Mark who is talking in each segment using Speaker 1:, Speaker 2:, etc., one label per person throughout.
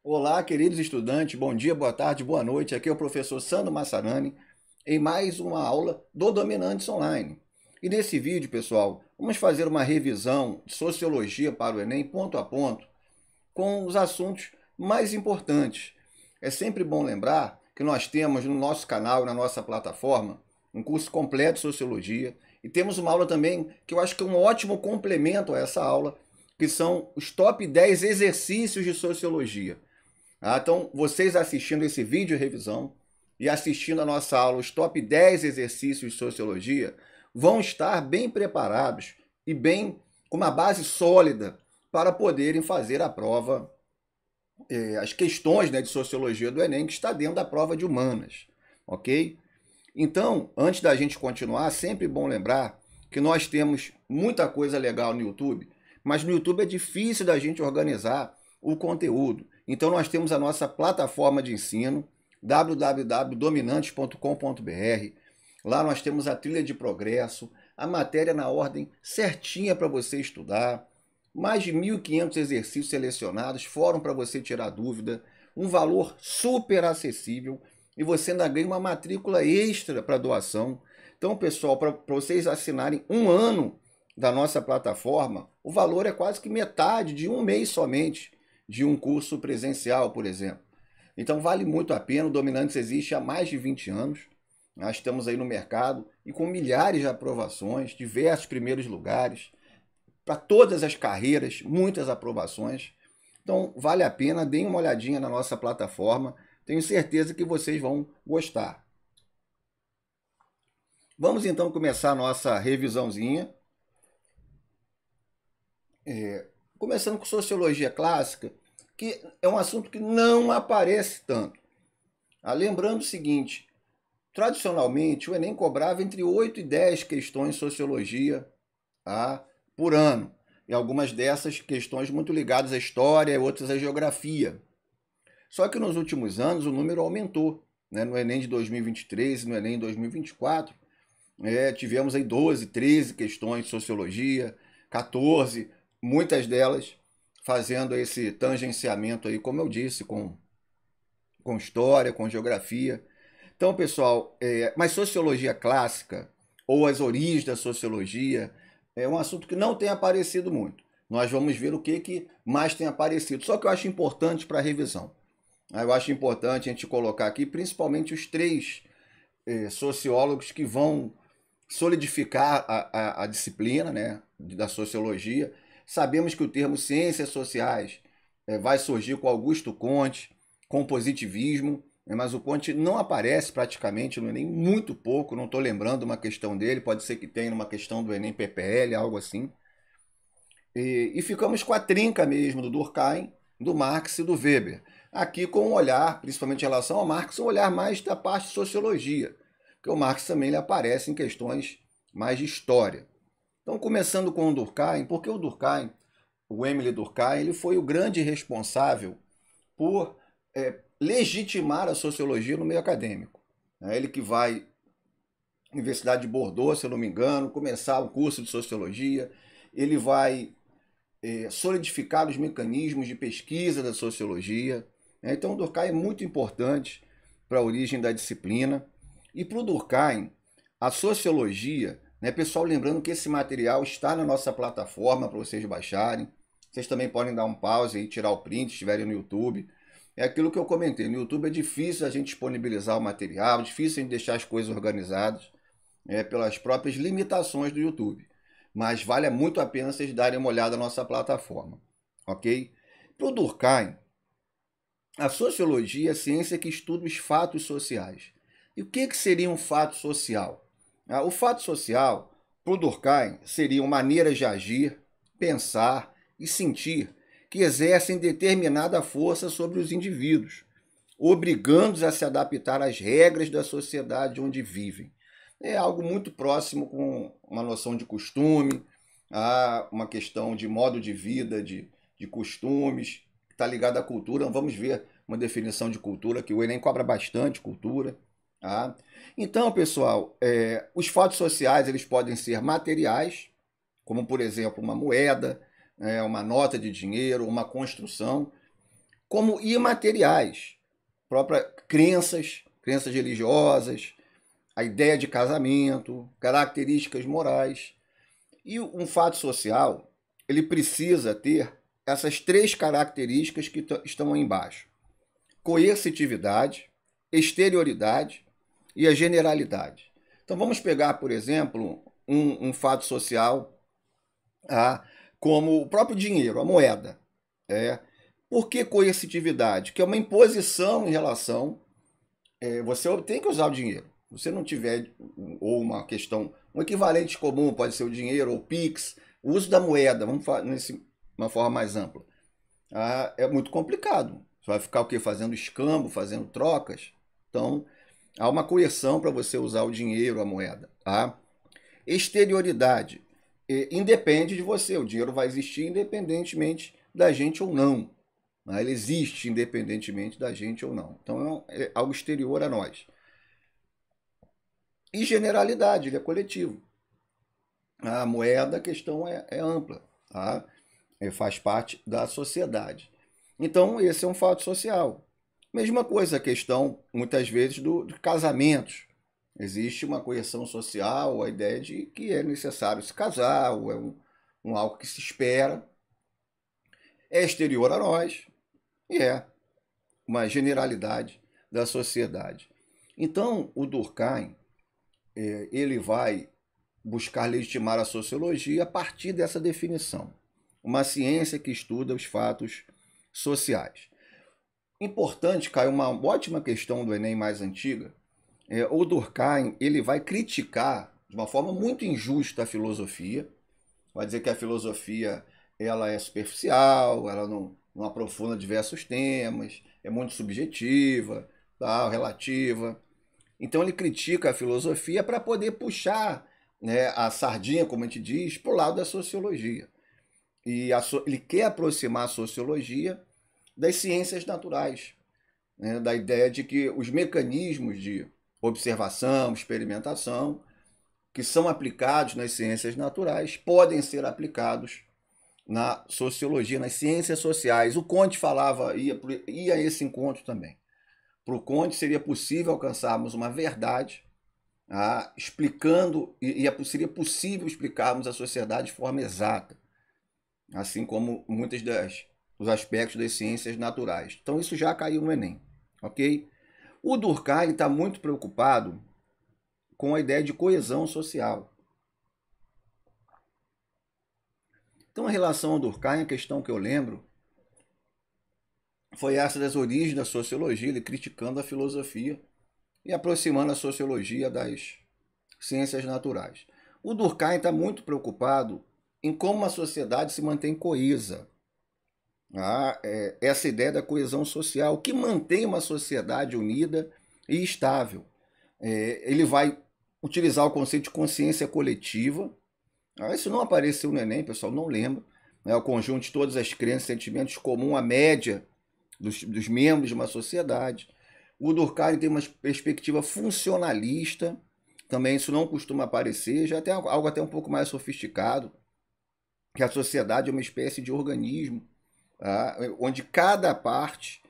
Speaker 1: Olá, queridos estudantes, bom dia, boa tarde, boa noite. Aqui é o professor Sandro Massarani em mais uma aula do Dominantes Online. E nesse vídeo, pessoal, vamos fazer uma revisão de sociologia para o Enem ponto a ponto com os assuntos mais importantes. É sempre bom lembrar que nós temos no nosso canal, na nossa plataforma, um curso completo de sociologia e temos uma aula também que eu acho que é um ótimo complemento a essa aula, que são os top 10 exercícios de sociologia. Então, vocês assistindo esse vídeo revisão e assistindo a nossa aula, os top 10 exercícios de sociologia, vão estar bem preparados e bem com uma base sólida para poderem fazer a prova, as questões, né, de sociologia do Enem, que está dentro da prova de humanas, ok? Então, antes da gente continuar, sempre bom lembrar que nós temos muita coisa legal no YouTube, mas no YouTube é difícil da gente organizar o conteúdo. Então, nós temos a nossa plataforma de ensino, www.dominantes.com.br. Lá nós temos a trilha de progresso, a matéria na ordem certinha para você estudar, mais de 1.500 exercícios selecionados, fórum para você tirar dúvida, um valor super acessível e você ainda ganha uma matrícula extra para doação. Então, pessoal, para vocês assinarem um ano da nossa plataforma, o valor é quase que metade de um mês somente de um curso presencial, por exemplo. Então, vale muito a pena. O Dominantes existe há mais de 20 anos. Nós estamos aí no mercado e com milhares de aprovações, diversos primeiros lugares, para todas as carreiras, muitas aprovações. Então, vale a pena, deem uma olhadinha na nossa plataforma. Tenho certeza que vocês vão gostar. Vamos então começar a nossa revisãozinha. Começando com sociologia clássica, que é um assunto que não aparece tanto. Lembrando o seguinte, tradicionalmente o Enem cobrava entre 8 e 10 questões de sociologia por ano. E algumas dessas questões muito ligadas à história e outras à geografia. Só que nos últimos anos o número aumentou. Né? No Enem de 2023 e no Enem de 2024, tivemos aí 12, 13 questões de sociologia, 14, muitas delas fazendo esse tangenciamento aí, como eu disse, com história, com geografia. Então, pessoal, mas sociologia clássica, ou as origens da sociologia, é um assunto que não tem aparecido muito. Nós vamos ver o que mais tem aparecido. Só que eu acho importante para a revisão. Eu acho importante a gente colocar aqui, principalmente os três sociólogos que vão solidificar a disciplina, né, da sociologia. Sabemos que o termo ciências sociais vai surgir com Augusto Comte, com positivismo, mas o Comte não aparece praticamente no Enem, muito pouco, não estou lembrando uma questão dele, pode ser que tenha uma questão do Enem PPL, algo assim. E ficamos com a trinca mesmo do Durkheim, do Marx e do Weber. Aqui com um olhar, principalmente em relação ao Marx, um olhar mais da parte de sociologia, porque o Marx também ele aparece em questões mais de história. Então, começando com o Durkheim, porque o Durkheim, o Emile Durkheim, ele foi o grande responsável por legitimar a sociologia no meio acadêmico. Ele que vai à Universidade de Bordeaux, se eu não me engano, começar o curso de sociologia, ele vai solidificar os mecanismos de pesquisa da sociologia. Então, o Durkheim é muito importante para a origem da disciplina. E para o Durkheim, a sociologia, né, pessoal, lembrando que esse material está na nossa plataforma para vocês baixarem. Vocês também podem dar um pause e tirar o print se estiverem no YouTube. É aquilo que eu comentei, no YouTube é difícil a gente disponibilizar o material, difícil a gente deixar as coisas organizadas, pelas próprias limitações do YouTube. Mas vale muito a pena vocês darem uma olhada na nossa plataforma, ok? Para o Durkheim, a sociologia é a ciência que estuda os fatos sociais. E o que seria um fato social? O fato social, para o Durkheim, seriam maneiras de agir, pensar e sentir que exercem determinada força sobre os indivíduos, obrigando-os a se adaptar às regras da sociedade onde vivem. É algo muito próximo com uma noção de costume, uma questão de modo de vida, de costumes, que está ligado à cultura. Vamos ver uma definição de cultura, que o Enem cobra bastante cultura. Tá? Então, pessoal, os fatos sociais eles podem ser materiais, como, por exemplo, uma moeda, uma nota de dinheiro, uma construção, como imateriais, próprias crenças religiosas, a ideia de casamento, características morais. E um fato social, ele precisa ter essas três características que estão aí embaixo: coercitividade, exterioridade e a generalidade. Então vamos pegar, por exemplo, um fato social, como o próprio dinheiro, a moeda. Por que coercitividade? Que é uma imposição em relação... você tem que usar o dinheiro. Se você não tiver, ou uma questão, um equivalente comum, pode ser o dinheiro ou o Pix, o uso da moeda, vamos falar uma forma mais ampla, é muito complicado. Você vai ficar o quê? Fazendo escambo, fazendo trocas. Então, há uma coerção para você usar o dinheiro, a moeda. Exterioridade. Independe de você. O dinheiro vai existir independentemente da gente ou não. Ele existe independentemente da gente ou não. Então, é algo exterior a nós. E generalidade, ele é coletivo. A moeda, a questão é ampla. Faz parte da sociedade. Então, esse é um fato social. Mesma coisa a questão, muitas vezes, de casamentos. Existe uma coerção social, a ideia de que é necessário se casar, ou é algo que se espera. É exterior a nós e é uma generalidade da sociedade. Então, o Durkheim, ele vai buscar legitimar a sociologia a partir dessa definição. Uma ciência que estuda os fatos sociais. Importante, Caio, uma ótima questão do Enem mais antiga. O Durkheim, ele vai criticar de uma forma muito injusta a filosofia. Vai dizer que a filosofia ela é superficial, ela não aprofunda diversos temas, é muito subjetiva, relativa. Então ele critica a filosofia para poder puxar, né, a sardinha, como a gente diz, para o lado da sociologia. E ele quer aproximar a sociologia das ciências naturais, né, da ideia de que os mecanismos de observação, experimentação, que são aplicados nas ciências naturais, podem ser aplicados na sociologia, nas ciências sociais. O Comte ia a esse encontro também. Para o Comte seria possível alcançarmos uma verdade, explicando, seria possível explicarmos a sociedade de forma exata, assim como muitos dos aspectos das ciências naturais. Então isso já caiu no Enem, ok? O Durkheim está muito preocupado com a ideia de coesão social. Então, em relação ao Durkheim, a questão que eu lembro foi essa das origens da sociologia, ele criticando a filosofia e aproximando a sociologia das ciências naturais. O Durkheim está muito preocupado em como a sociedade se mantém coesa. Essa ideia da coesão social, que mantém uma sociedade unida e estável. Ele vai utilizar o conceito de consciência coletiva. Isso não apareceu no Enem, pessoal, não lembro. É o conjunto de todas as crenças e sentimentos comum à média dos membros de uma sociedade. O Durkheim tem uma perspectiva funcionalista, também isso não costuma aparecer, já tem algo até um pouco mais sofisticado, que a sociedade é uma espécie de organismo, onde cada parte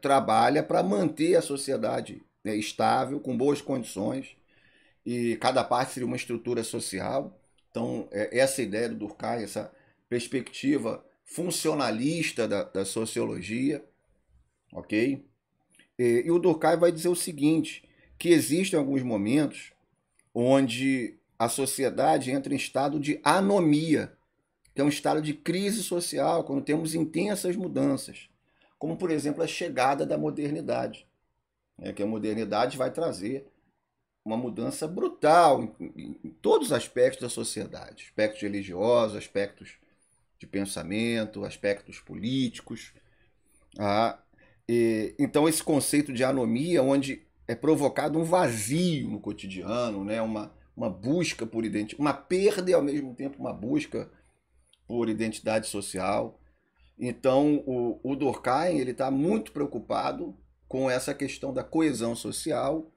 Speaker 1: trabalha para manter a sociedade estável, com boas condições, e cada parte seria uma estrutura social. Então, essa ideia do Durkheim, essa perspectiva funcionalista da sociologia, ok? E o Durkheim vai dizer o seguinte, que existem alguns momentos onde a sociedade entra em estado de anomia, que é um estado de crise social, quando temos intensas mudanças, como, por exemplo, a chegada da modernidade, que a modernidade vai trazer uma mudança brutal em todos os aspectos da sociedade, aspectos religiosos, aspectos de pensamento, aspectos políticos. Então esse conceito de anomia, onde é provocado um vazio no cotidiano, né? uma busca por identidade, uma perda e ao mesmo tempo uma busca por identidade social. Então o Durkheim está muito preocupado com essa questão da coesão social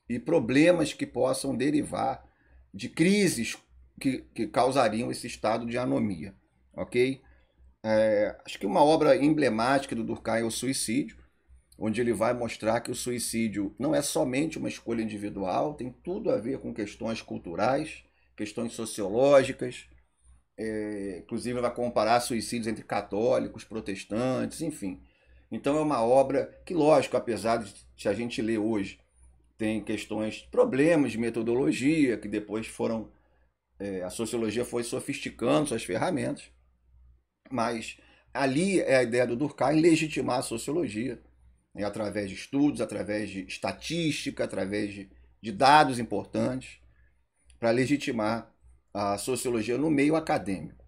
Speaker 1: e problemas que possam derivar de crises que causariam esse estado de anomia, ok? Acho que uma obra emblemática do Durkheim é O Suicídio, onde ele vai mostrar que o suicídio não é somente uma escolha individual, tem tudo a ver com questões culturais, questões sociológicas, inclusive vai comparar suicídios entre católicos, protestantes, enfim. Então é uma obra que, lógico, apesar de a gente ler hoje, tem questões, problemas de metodologia, que depois foram, a sociologia foi sofisticando suas ferramentas, mas ali é a ideia do Durkheim legitimar a sociologia, né, através de estudos, através de estatística, através de dados importantes, para legitimar a sociologia no meio acadêmico.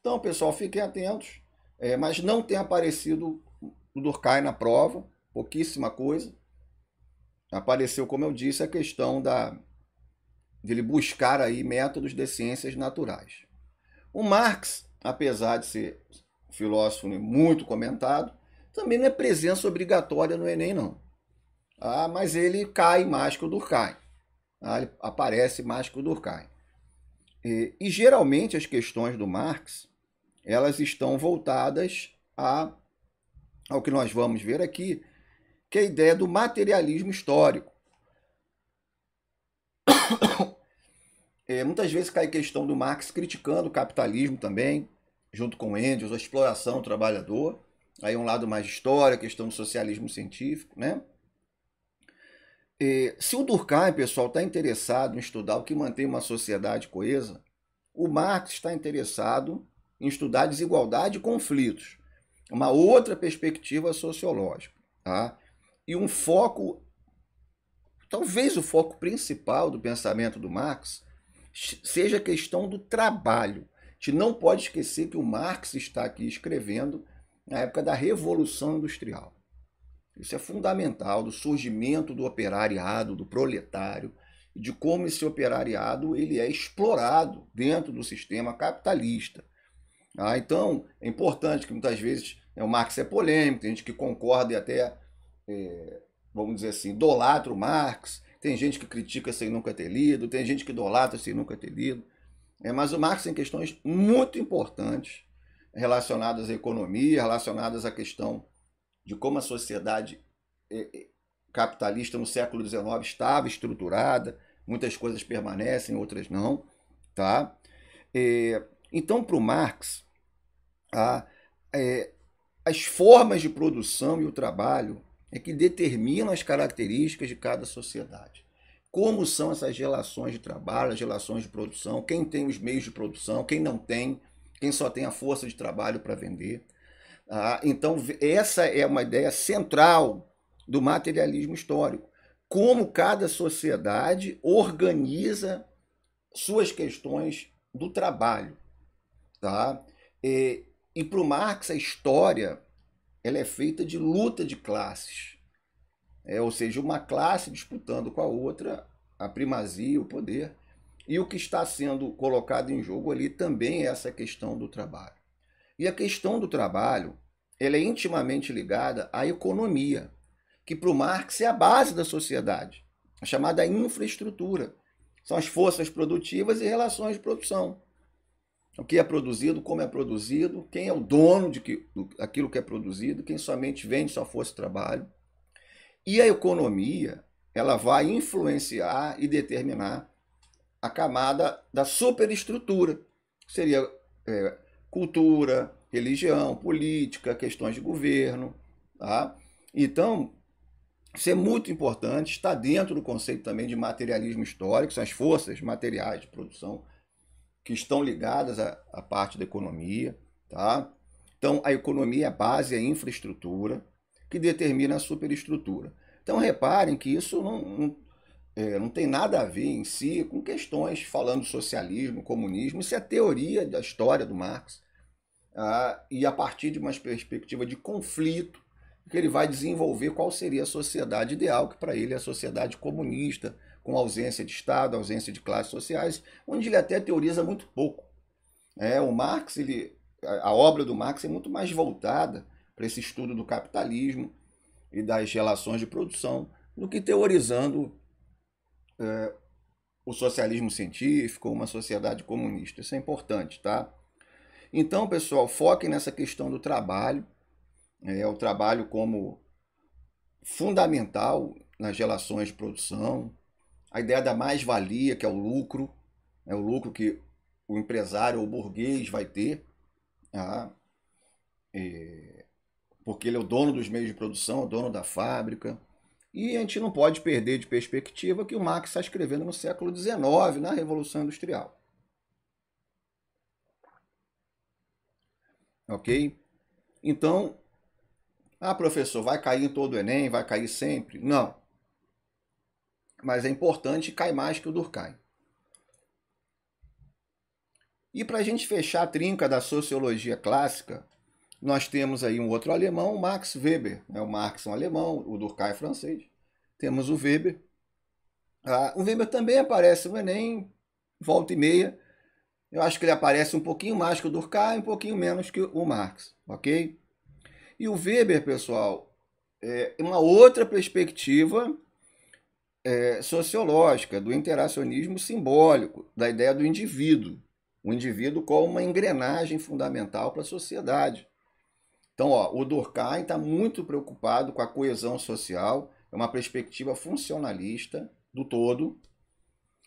Speaker 1: Então, pessoal, fiquem atentos, mas não tem aparecido o Durkheim na prova, pouquíssima coisa. Apareceu, como eu disse, a questão de ele buscar aí métodos de ciências naturais. O Marx, apesar de ser filósofo muito comentado, também não é presença obrigatória no Enem, não. Mas ele cai mais que o Durkheim. Ele aparece mais que o Durkheim. E geralmente as questões do Marx, elas estão voltadas ao que nós vamos ver aqui, que é a ideia do materialismo histórico. Muitas vezes cai a questão do Marx criticando o capitalismo também, junto com Engels, a exploração do trabalhador. Aí um lado mais de história, a questão do socialismo científico, né? Se o Durkheim, pessoal, está interessado em estudar o que mantém uma sociedade coesa, o Marx está interessado em estudar desigualdade e conflitos, uma outra perspectiva sociológica, tá? E um foco, talvez o foco principal do pensamento do Marx, seja a questão do trabalho. A gente não pode esquecer que o Marx está aqui escrevendo na época da Revolução Industrial. Isso é fundamental, do surgimento do operariado, do proletário, de como esse operariado ele é explorado dentro do sistema capitalista. Então, é importante que muitas vezes o Marx é polêmico, tem gente que concorda e até, vamos dizer assim, idolatra o Marx, tem gente que critica sem nunca ter lido, tem gente que idolatra sem nunca ter lido. Mas o Marx tem questões muito importantes relacionadas à economia, relacionadas à questão de como a sociedade capitalista no século XIX estava estruturada, muitas coisas permanecem, outras não, tá? Então, para o Marx, as formas de produção e o trabalho é que determinam as características de cada sociedade. Como são essas relações de trabalho, as relações de produção, quem tem os meios de produção, quem não tem, quem só tem a força de trabalho para vender. Então, essa é uma ideia central do materialismo histórico. Como cada sociedade organiza suas questões do trabalho. Tá? E para o Marx, a história ela é feita de luta de classes. Ou seja, uma classe disputando com a outra a primazia, o poder. E o que está sendo colocado em jogo ali também é essa questão do trabalho. E a questão do trabalho ela é intimamente ligada à economia, que para o Marx é a base da sociedade, a chamada infraestrutura. São as forças produtivas e relações de produção. O que é produzido, como é produzido, quem é o dono daquilo que é produzido, quem somente vende sua força de trabalho. E a economia ela vai influenciar e determinar a camada da superestrutura, que seria cultura, religião, política, questões de governo. Tá? Então, isso é muito importante, está dentro do conceito também de materialismo histórico, são as forças materiais de produção que estão ligadas à parte da economia. Tá? Então, a economia é a base, é a infraestrutura, que determina a superestrutura. Então, reparem que isso não tem nada a ver em si com questões falando de socialismo, comunismo, isso é teoria da história do Marx. E a partir de uma perspectiva de conflito, que ele vai desenvolver qual seria a sociedade ideal, que para ele é a sociedade comunista, com ausência de Estado, ausência de classes sociais, onde ele até teoriza muito pouco. O Marx, a obra do Marx é muito mais voltada para esse estudo do capitalismo e das relações de produção, do que teorizando o socialismo científico ou uma sociedade comunista. Isso é importante, tá? Então, pessoal, foquem nessa questão do trabalho, o trabalho como fundamental nas relações de produção, a ideia da mais-valia, que é o lucro que o empresário ou o burguês vai ter, tá? Porque ele é o dono dos meios de produção, o dono da fábrica. E a gente não pode perder de perspectiva que o Marx está escrevendo no século XIX, na Revolução Industrial. Ok? Então, professor, vai cair em todo o Enem, vai cair sempre? Não. Mas é importante, cai mais que o Durkheim. E para a gente fechar a trinca da sociologia clássica, nós temos aí um outro alemão, o Max Weber. O Marx é um alemão, o Durkheim é francês. Temos o Weber. O Weber também aparece no Enem, volta e meia. Eu acho que ele aparece um pouquinho mais que o Durkheim, um pouquinho menos que o Marx, ok? E o Weber, pessoal, é uma outra perspectiva sociológica, do interacionismo simbólico, da ideia do indivíduo. O indivíduo como uma engrenagem fundamental para a sociedade. Então, o Durkheim está muito preocupado com a coesão social, é uma perspectiva funcionalista do todo.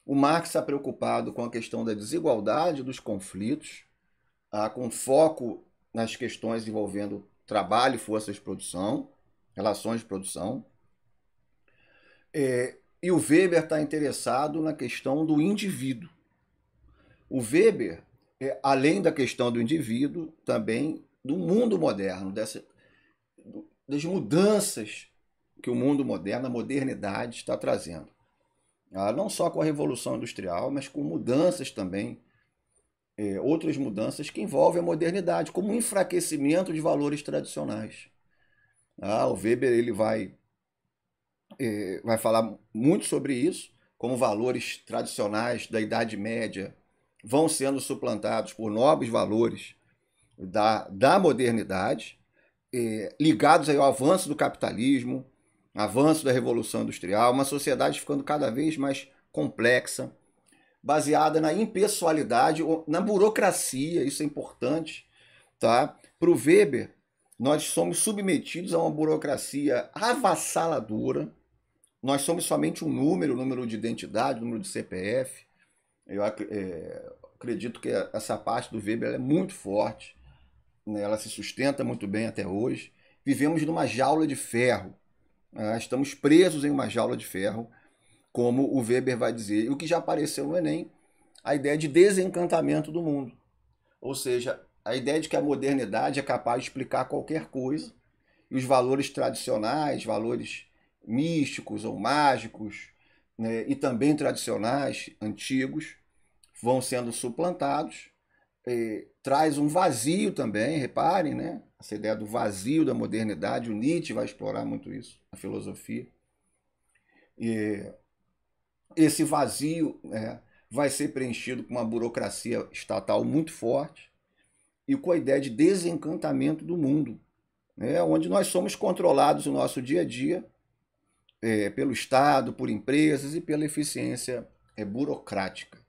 Speaker 1: O Marx está preocupado com a questão da desigualdade dos conflitos, com foco nas questões envolvendo trabalho e forças de produção, relações de produção. E o Weber está interessado na questão do indivíduo. O Weber, além da questão do indivíduo, também do mundo moderno, das mudanças que o mundo moderno, a modernidade, está trazendo. Não só com a Revolução Industrial, mas com mudanças também, outras mudanças que envolvem a modernidade, como o enfraquecimento de valores tradicionais. O Weber ele vai falar muito sobre isso, como valores tradicionais da Idade Média vão sendo suplantados por novos valores da modernidade, ligados aí ao avanço do capitalismo, avanço da Revolução Industrial, uma sociedade ficando cada vez mais complexa, baseada na impessoalidade, na burocracia, isso é importante. Tá? Para o Weber, nós somos submetidos a uma burocracia avassaladora, nós somos somente um número de identidade, número de CPF. Eu acredito que essa parte do Weber é muito forte, né? Ela se sustenta muito bem até hoje. Vivemos numa jaula de ferro, estamos presos em uma jaula de ferro, como o Weber vai dizer, e o que já apareceu no Enem, a ideia de desencantamento do mundo. Ou seja, a ideia de que a modernidade é capaz de explicar qualquer coisa, e os valores tradicionais, valores místicos ou mágicos, né, e também tradicionais, antigos, vão sendo suplantados. Traz um vazio também, reparem, né? Essa ideia do vazio da modernidade, o Nietzsche vai explorar muito isso, a filosofia. Esse vazio vai ser preenchido com uma burocracia estatal muito forte e com a ideia de desencantamento do mundo, né? Onde nós somos controlados no nosso dia a dia pelo Estado, por empresas e pela eficiência burocrática.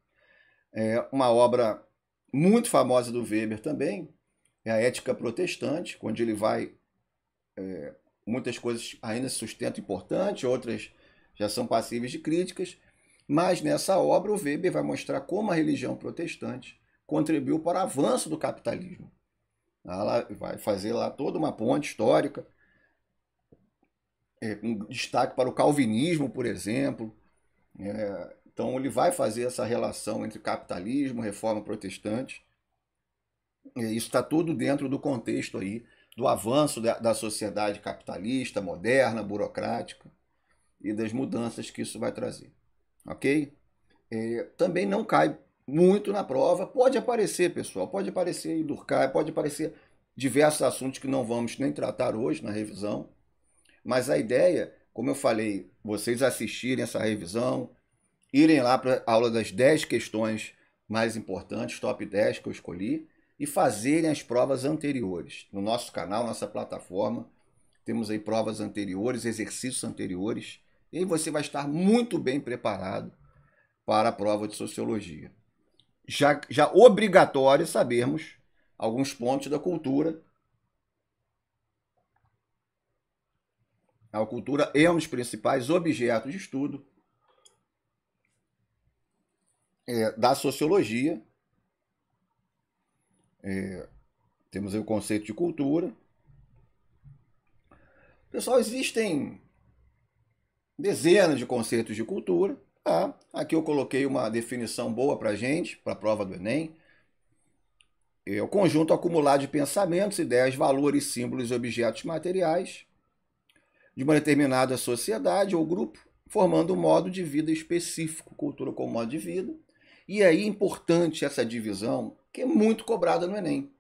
Speaker 1: Uma obra muito famosa do Weber também é a Ética Protestante, onde ele vai... muitas coisas ainda se sustentam importantes, outras já são passíveis de críticas, mas nessa obra o Weber vai mostrar como a religião protestante contribuiu para o avanço do capitalismo. Ela vai fazer lá toda uma ponte histórica, com destaque para o calvinismo, por exemplo. Então ele vai fazer essa relação entre capitalismo e reforma protestante. Isso está tudo dentro do contexto aí do avanço da sociedade capitalista, moderna, burocrática e das mudanças que isso vai trazer. Ok? Também não cai muito na prova. Pode aparecer, pessoal, pode aparecer Durkheim, pode aparecer diversos assuntos que não vamos nem tratar hoje na revisão. Mas a ideia, como eu falei, vocês assistirem essa revisão, irem lá para a aula das 10 questões mais importantes, top 10 que eu escolhi, e fazerem as provas anteriores. No nosso canal, nossa plataforma, temos aí provas anteriores, exercícios anteriores, e aí você vai estar muito bem preparado para a prova de sociologia. Já obrigatório sabermos alguns pontos da cultura. A cultura é um dos principais objetos de estudo da sociologia. Temos aí o conceito de cultura. Pessoal, existem dezenas de conceitos de cultura. Tá? Aqui eu coloquei uma definição boa para a gente, para a prova do Enem. É o conjunto acumulado de pensamentos, ideias, valores, símbolos e objetos materiais de uma determinada sociedade ou grupo, formando um modo de vida específico, cultura como modo de vida. E aí é importante essa divisão, que é muito cobrada no Enem,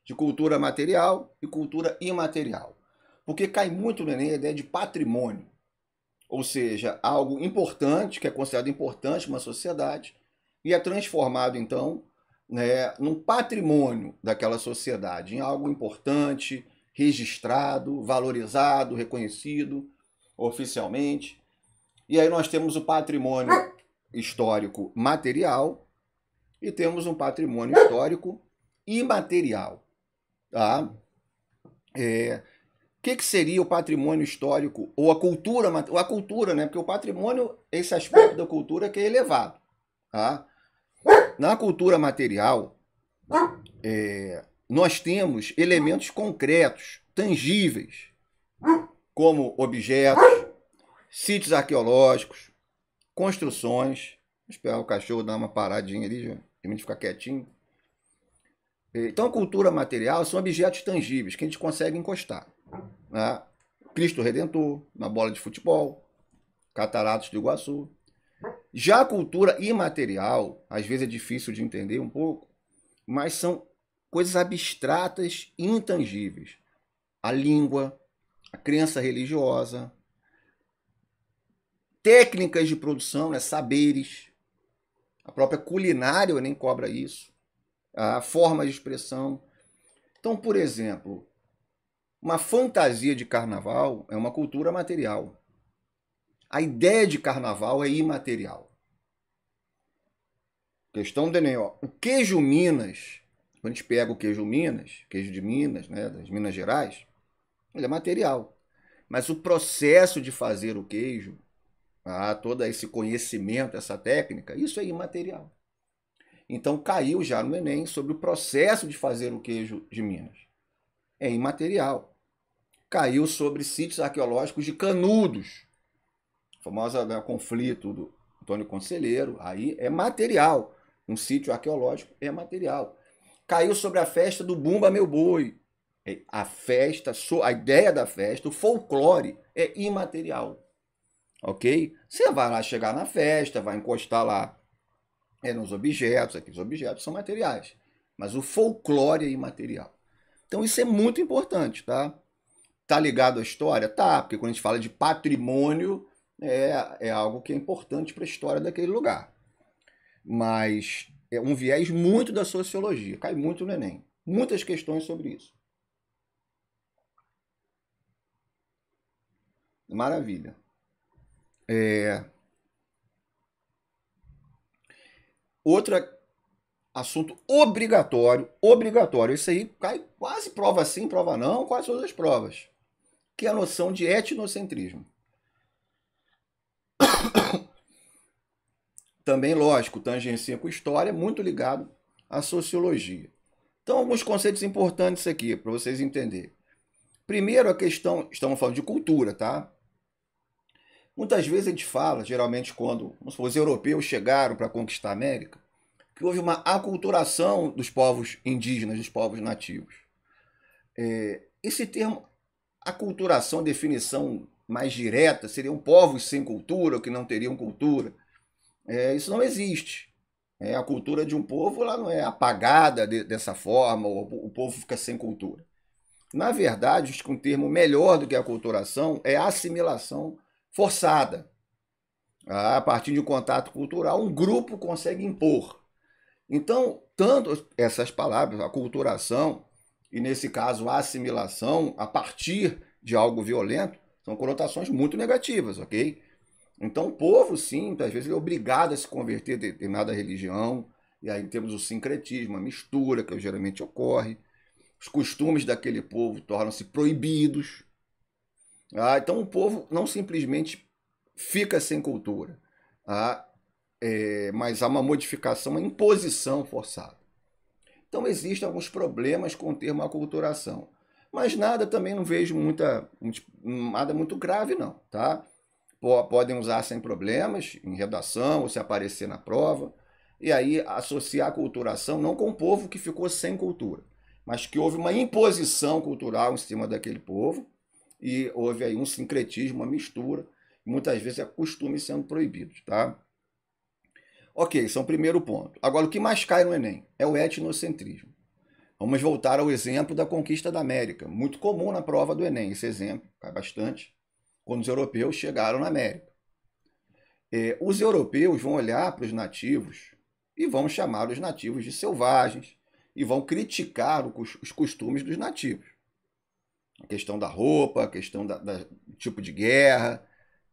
Speaker 1: de cultura material e cultura imaterial. Porque cai muito no Enem a ideia de patrimônio, ou seja, algo importante, que é considerado importante numa sociedade, e é transformado, então, num patrimônio daquela sociedade, em algo importante, registrado, valorizado, reconhecido oficialmente. E aí nós temos o patrimônio histórico material e temos um patrimônio histórico imaterial. Tá? O que seria o patrimônio histórico ou a cultura, né? Porque o patrimônio, esse aspecto da cultura que é elevado. Tá? Na cultura material, nós temos elementos concretos, tangíveis, como objetos, sítios arqueológicos, construções. Vou esperar o cachorro dar uma paradinha ali, para a gente ficar quietinho. Então, a cultura material são objetos tangíveis que a gente consegue encostar. Né? Cristo Redentor, uma bola de futebol, Cataratas do Iguaçu. Já a cultura imaterial, às vezes é difícil de entender um pouco, mas são coisas abstratas e intangíveis. A língua, a crença religiosa, técnicas de produção, né, saberes, a própria culinária nem cobra isso, a forma de expressão. Então, por exemplo, uma fantasia de carnaval é uma cultura material. A ideia de carnaval é imaterial. Questão do Enem, ó. O queijo Minas, quando a gente pega o queijo Minas, queijo de Minas, né, das Minas Gerais, ele é material. Mas o processo de fazer o queijo, todo esse conhecimento, essa técnica, isso é imaterial. Então caiu já no Enem sobre o processo de fazer o queijo de Minas. É imaterial. Caiu sobre sítios arqueológicos de Canudos, o famoso conflito do Antônio Conselheiro, aí é material. Um sítio arqueológico é material. Caiu sobre a festa do Bumba Meu Boi. A festa, a ideia da festa, o folclore é imaterial. Ok? Você vai lá chegar na festa, vai encostar lá nos objetos, aqueles objetos são materiais. Mas o folclore é imaterial. Então isso é muito importante, tá? Tá ligado à história? Tá, porque quando a gente fala de patrimônio, é algo que é importante para a história daquele lugar. Mas é um viés muito da sociologia, cai muito no Enem. Muitas questões sobre isso. Maravilha. Outro assunto obrigatório. Isso aí cai quase prova sim, prova não, quase todas as provas. Que é a noção de etnocentrismo. Também, lógico, tangencia com história, muito ligado à sociologia. Então, alguns conceitos importantes aqui, para vocês entenderem. Primeiro, a questão, estamos falando de cultura, tá? Muitas vezes a gente fala, geralmente quando os europeus chegaram para conquistar a América, que houve uma aculturação dos povos indígenas, dos povos nativos. Esse termo, aculturação, definição mais direta, seriam povos sem cultura, ou que não teriam cultura. Isso não existe. A cultura de um povo ela não é apagada dessa forma, ou o povo fica sem cultura. Na verdade, acho que um termo melhor do que a aculturação é a assimilação forçada. A partir de um contato cultural, um grupo consegue impor. Então, tanto essas palavras, aculturação, e nesse caso a assimilação, a partir de algo violento, são conotações muito negativas, ok? Então o povo, sim, às vezes ele é obrigado a se converter a determinada religião, E aí temos o sincretismo, a mistura, que geralmente ocorre. Os costumes daquele povo tornam-se proibidos. Então o povo não simplesmente fica sem cultura, mas há uma modificação, uma imposição forçada. Então existem alguns problemas com o termo aculturação. Mas nada também não vejo nada muito grave não, tá? Podem usar sem problemas em redação ou se aparecer na prova. E aí associar a aculturação não com o povo que ficou sem cultura, mas que houve uma imposição cultural em cima daquele povo e houve aí um sincretismo, uma mistura, muitas vezes costumes sendo proibidos, tá? Ok, esse é o primeiro ponto. Agora, o que mais cai no Enem é o etnocentrismo. Vamos voltar ao exemplo da conquista da América. Muito comum na prova do Enem, esse exemplo, cai bastante, quando os europeus chegaram na América. Os europeus vão olhar para os nativos e vão chamar os nativos de selvagens e vão criticar os costumes dos nativos. A questão da roupa, a questão do tipo de guerra,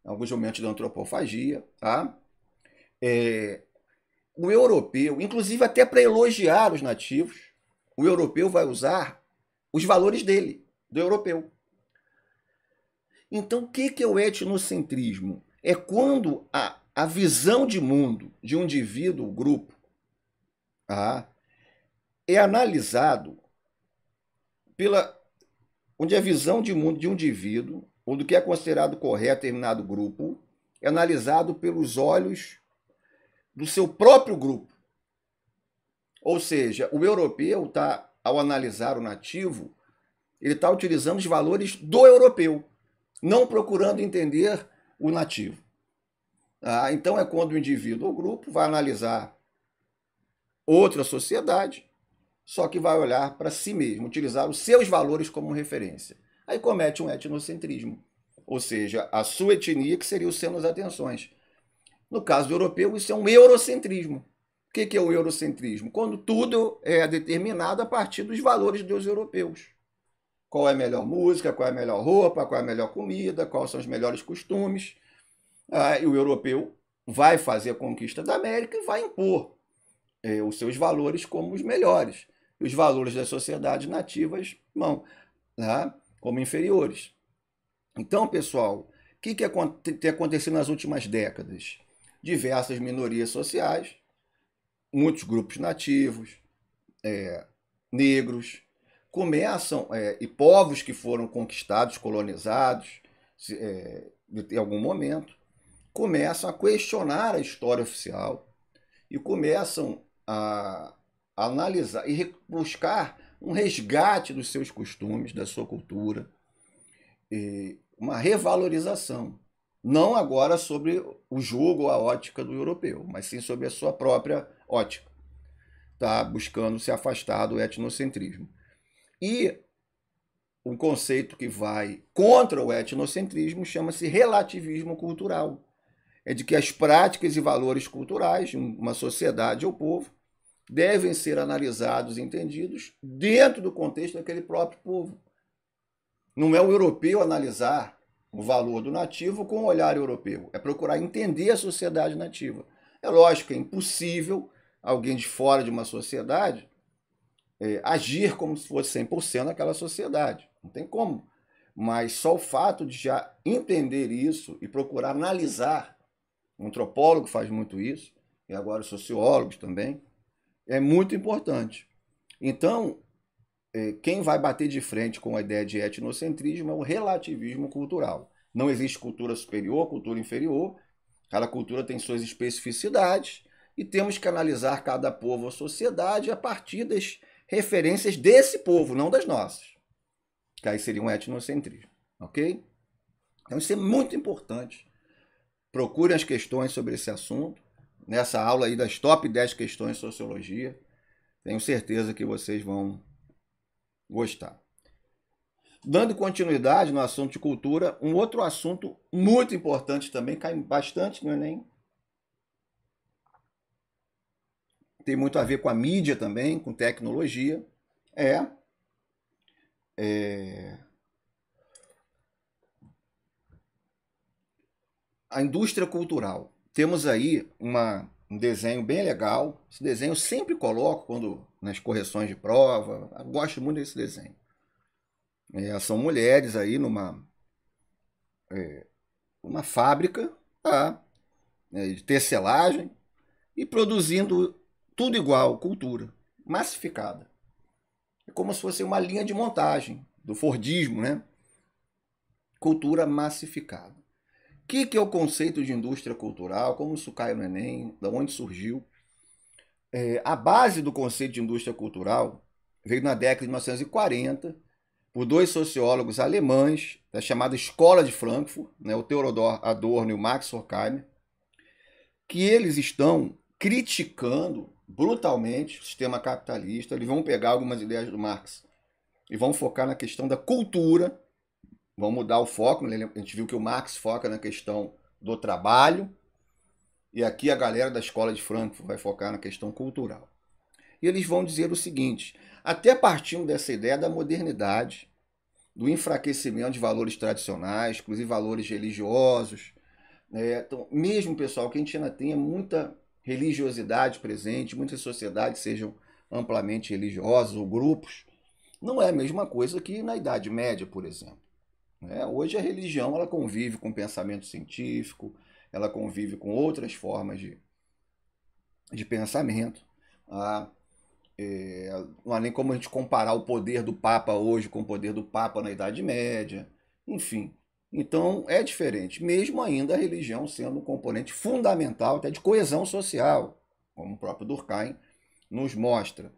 Speaker 1: alguns momentos da antropofagia, tá? O europeu, inclusive até para elogiar os nativos, o europeu vai usar os valores dele, do europeu. Então, o que é o etnocentrismo? É quando a visão de mundo de um indivíduo ou grupo é analisado onde a visão de mundo de um indivíduo, ou do que é considerado correto em determinado grupo, é analisado pelos olhos do seu próprio grupo. Ou seja, o europeu ao analisar o nativo, ele está utilizando os valores do europeu, não procurando entender o nativo. Então é quando o indivíduo ou grupo vai analisar outra sociedade, só que vai olhar para si mesmo, utilizar os seus valores como referência. Aí comete um etnocentrismo, ou seja, a sua etnia que seria o centro das atenções. No caso do europeu, isso é um eurocentrismo. O que é o eurocentrismo? Quando tudo é determinado a partir dos valores dos europeus. Qual é a melhor música, qual é a melhor roupa, qual é a melhor comida, quais são os melhores costumes. E o europeu vai fazer a conquista da América e vai impor os seus valores como os melhores. E os valores das sociedades nativas não, como inferiores. Então, pessoal, o que tem acontecido nas últimas décadas? Diversas minorias sociais, muitos grupos nativos, negros, começam, e povos que foram conquistados, colonizados, em algum momento, começam a questionar a história oficial e começam a analisar e buscar um resgate dos seus costumes, da sua cultura, e uma revalorização. Não agora sobre o jogo ou a ótica do europeu, mas sim sobre a sua própria ótica. Tá buscando se afastar do etnocentrismo. E um conceito que vai contra o etnocentrismo chama-se relativismo cultural. É de que as práticas e valores culturais de uma sociedade ou povo devem ser analisados e entendidos dentro do contexto daquele próprio povo. Não é o europeu analisar o valor do nativo com o olhar europeu. É procurar entender a sociedade nativa. É lógico que é impossível alguém de fora de uma sociedade agir como se fosse 100% daquela sociedade. Não tem como. Mas só o fato de já entender isso e procurar analisar, um antropólogo faz muito isso, e agora os sociólogos também, é muito importante. Então, quem vai bater de frente com a ideia de etnocentrismo é o relativismo cultural. Não existe cultura superior, cultura inferior, cada cultura tem suas especificidades e temos que analisar cada povo ou sociedade a partir das referências desse povo, não das nossas. Que aí seria um etnocentrismo, ok? Então isso é muito importante. Procurem as questões sobre esse assunto, nessa aula aí das top 10 questões de sociologia. Tenho certeza que vocês vão gostar. Dando continuidade no assunto de cultura, um outro assunto muito importante também, cai bastante no Enem, tem muito a ver com a mídia também, com tecnologia, a indústria cultural. Temos aí uma um desenho bem legal. Esse desenho eu sempre coloco quando nas correções de prova. Eu gosto muito desse desenho. São mulheres aí numa fábrica, tá? De tecelagem e produzindo tudo igual, cultura, massificada. É como se fosse uma linha de montagem do Fordismo, né? Cultura massificada. O que é o conceito de indústria cultural? Como isso cai no Enem? De onde surgiu? A base do conceito de indústria cultural veio na década de 1940 por dois sociólogos alemães da chamada Escola de Frankfurt, né, o Theodor Adorno e o Max Horkheimer, que eles estão criticando brutalmente o sistema capitalista. Eles vão pegar algumas ideias do Marx e vão focar na questão da cultura, vão mudar o foco. A gente viu que o Marx foca na questão do trabalho, e aqui a galera da Escola de Frankfurt vai focar na questão cultural. E eles vão dizer o seguinte: até partindo dessa ideia da modernidade, do enfraquecimento de valores tradicionais, inclusive valores religiosos. Então, mesmo, pessoal, que a gente ainda tenha muita religiosidade presente, muitas sociedades sejam amplamente religiosas ou grupos, não é a mesma coisa que na Idade Média, por exemplo. Hoje a religião ela convive com o pensamento científico, ela convive com outras formas de pensamento. Não há nem como a gente comparar o poder do Papa hoje com o poder do Papa na Idade Média. Enfim, então é diferente, mesmo ainda a religião sendo um componente fundamental até de coesão social, como o próprio Durkheim nos mostra.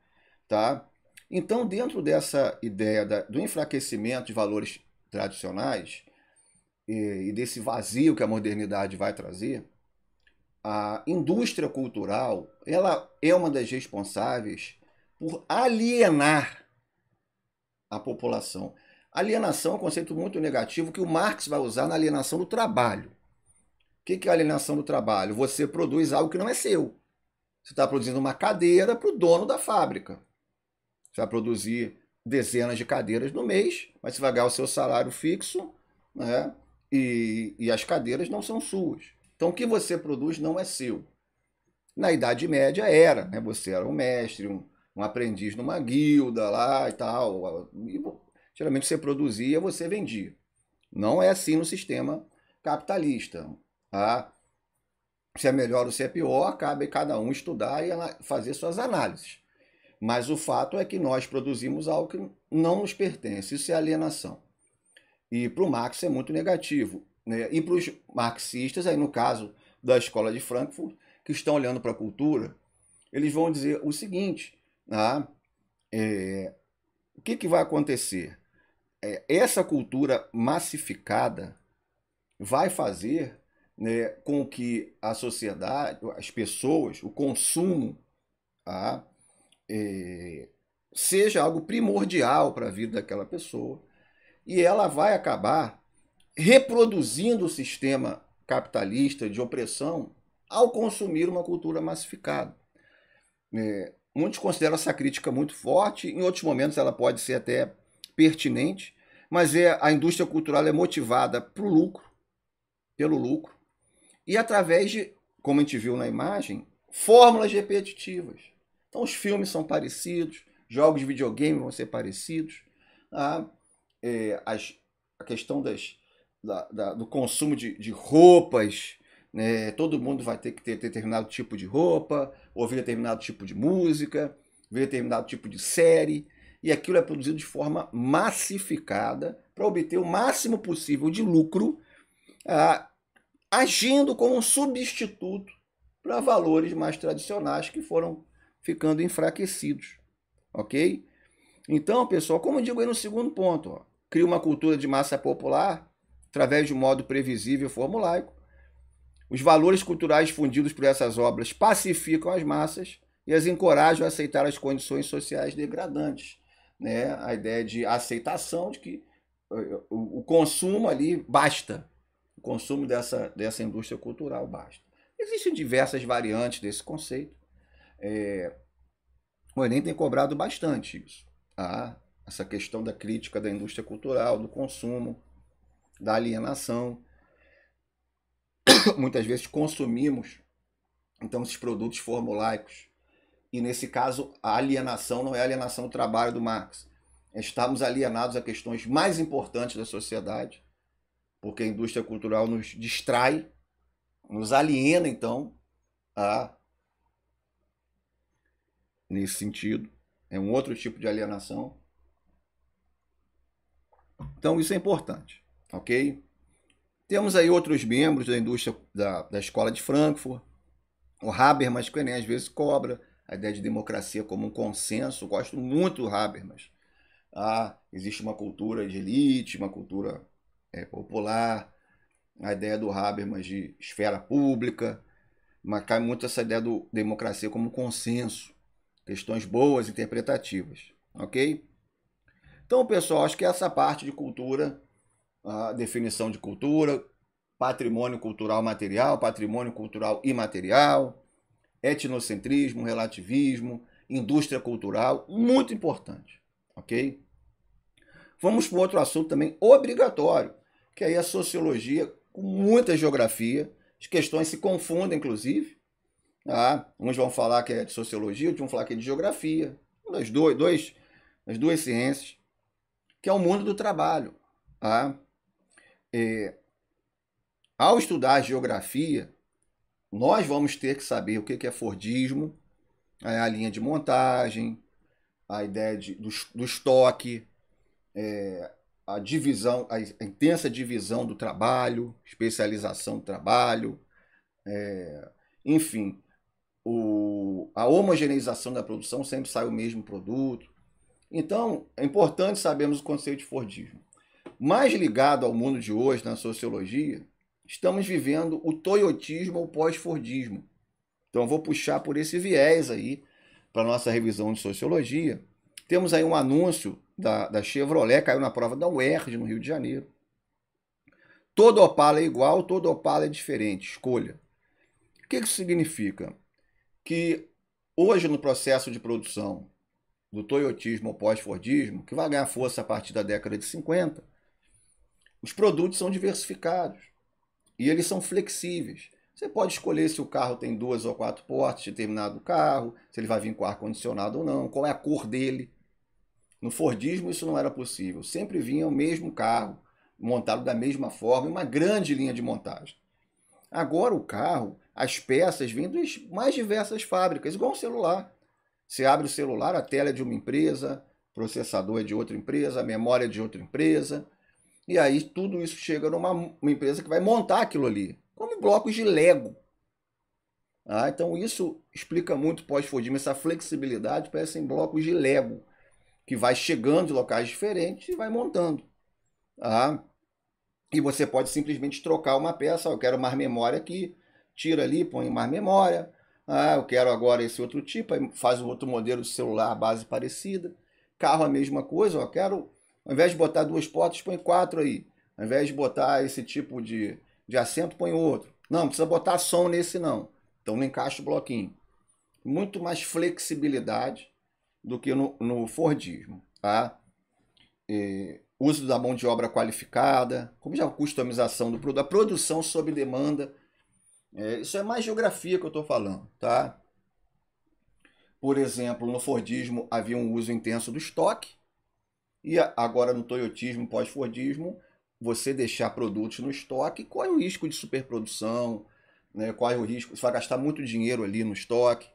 Speaker 1: Tá? Então, dentro dessa ideia do enfraquecimento de valores tradicionais e desse vazio que a modernidade vai trazer, a indústria cultural ela é uma das responsáveis por alienar a população. Alienação é um conceito muito negativo que o Marx vai usar na alienação do trabalho. O que é a alienação do trabalho? Você produz algo que não é seu. Você está produzindo uma cadeira para o dono da fábrica. Você vai produzir dezenas de cadeiras no mês, mas você vai ganhar o seu salário fixo, né? E as cadeiras não são suas. Então o que você produz não é seu. Na Idade Média era, né? Você era um mestre, um aprendiz numa guilda lá e tal. E, geralmente você produzia, você vendia. Não é assim no sistema capitalista. Tá? Se é melhor ou se é pior, cabe cada um estudar e fazer suas análises. Mas o fato é que nós produzimos algo que não nos pertence. Isso é alienação. E para o Marx é muito negativo. Né? E para os marxistas, aí no caso da Escola de Frankfurt, que estão olhando para a cultura, eles vão dizer o seguinte: o que vai acontecer? Essa cultura massificada vai fazer, né, com que a sociedade, as pessoas, o consumo, seja algo primordial para a vida daquela pessoa, e ela vai acabar reproduzindo o sistema capitalista de opressão ao consumir uma cultura massificada. Muitos consideram essa crítica muito forte, em outros momentos ela pode ser até pertinente, mas a indústria cultural é motivada pelo lucro, e através de, como a gente viu na imagem, fórmulas repetitivas. Então os filmes são parecidos, jogos de videogame vão ser parecidos, a questão do consumo de roupas, né? Todo mundo vai ter que ter determinado tipo de roupa, ouvir determinado tipo de música, ver determinado tipo de série, e aquilo é produzido de forma massificada para obter o máximo possível de lucro, agindo como um substituto para valores mais tradicionais que foram ficando enfraquecidos. Ok? Então, pessoal, como eu digo aí no segundo ponto, cria uma cultura de massa popular através de um modo previsível e formulaico. Os valores culturais difundidos por essas obras pacificam as massas e as encorajam a aceitar as condições sociais degradantes. Né? A ideia de aceitação de que o consumo ali basta. O consumo dessa indústria cultural basta. Existem diversas variantes desse conceito. O Enem tem cobrado bastante isso. Essa questão da crítica da indústria cultural, do consumo, da alienação. Muitas vezes consumimos Então, esses produtos formulaicos. E nesse caso, a alienação não é a alienação do trabalho do Marx. Estamos alienados a questões mais importantes da sociedade, porque a indústria cultural nos distrai, nos aliena, então, nesse sentido. É um outro tipo de alienação. Então, isso é importante, ok? Temos aí outros membros da indústria da Escola de Frankfurt. O Habermas, que o Enem às vezes cobra, a ideia de democracia como um consenso. Gosto muito do Habermas. Existe uma cultura de elite, uma cultura popular, a ideia do Habermas de esfera pública, mas cai muito essa ideia da democracia como consenso, questões boas, interpretativas, ok? Então, pessoal, acho que essa parte de cultura, a definição de cultura, patrimônio cultural material, patrimônio cultural imaterial, etnocentrismo, relativismo, indústria cultural, muito importante, ok? Vamos para outro assunto também obrigatório, que aí é a sociologia, com muita geografia, as questões se confundem, inclusive. Uns vão falar que é de sociologia, outros vão falar que é de geografia, das duas ciências, que é o mundo do trabalho. Ao estudar geografia, nós vamos ter que saber o que é Fordismo, a linha de montagem, a ideia do estoque, a divisão, a intensa divisão do trabalho, especialização do trabalho, enfim, a homogeneização da produção, sempre sai o mesmo produto. Então, é importante sabermos o conceito de Fordismo. Mais ligado ao mundo de hoje, na sociologia, estamos vivendo o toyotismo ou pós-Fordismo. Então, eu vou puxar por esse viés aí, para a nossa revisão de sociologia. Temos aí um anúncio da Chevrolet, caiu na prova da UERJ, no Rio de Janeiro. Todo Opala é igual, todo Opala é diferente, escolha. O que isso significa? Que hoje, no processo de produção do toyotismo ou pós-Fordismo, que vai ganhar força a partir da década de 50, os produtos são diversificados e eles são flexíveis. Você pode escolher se o carro tem 2 ou 4 portas, determinado carro, se ele vai vir com ar-condicionado ou não, qual é a cor dele. No Fordismo isso não era possível. Sempre vinha o mesmo carro, montado da mesma forma, uma grande linha de montagem. Agora o carro, as peças vêm das mais diversas fábricas, igual um celular. Você abre o celular, a tela é de uma empresa, o processador é de outra empresa, a memória é de outra empresa. E aí tudo isso chega numa empresa que vai montar aquilo ali, como blocos de Lego. Então isso explica muito pós-Fordismo, essa flexibilidade, parecem blocos de Lego, que vai chegando de locais diferentes e vai montando. E você pode simplesmente trocar uma peça. Eu quero mais memória aqui, tira ali, põe mais memória. Eu quero agora esse outro tipo, aí faz um outro modelo de celular, base parecida. Carro a mesma coisa, eu quero, ao invés de botar 2 portas, põe 4 aí. Ao invés de botar esse tipo de assento, põe outro. Não precisa botar som nesse não. Então não encaixa o bloquinho. Muito mais flexibilidade do que no Fordismo. Uso da mão de obra qualificada, como já a customização do produto, a produção sob demanda. Isso é mais geografia que eu estou falando, tá? Por exemplo, no Fordismo havia um uso intenso do estoque, e agora no toyotismo, pós-Fordismo, você deixar produtos no estoque, corre o risco de superprodução, né? Corre o risco, você vai gastar muito dinheiro ali no estoque,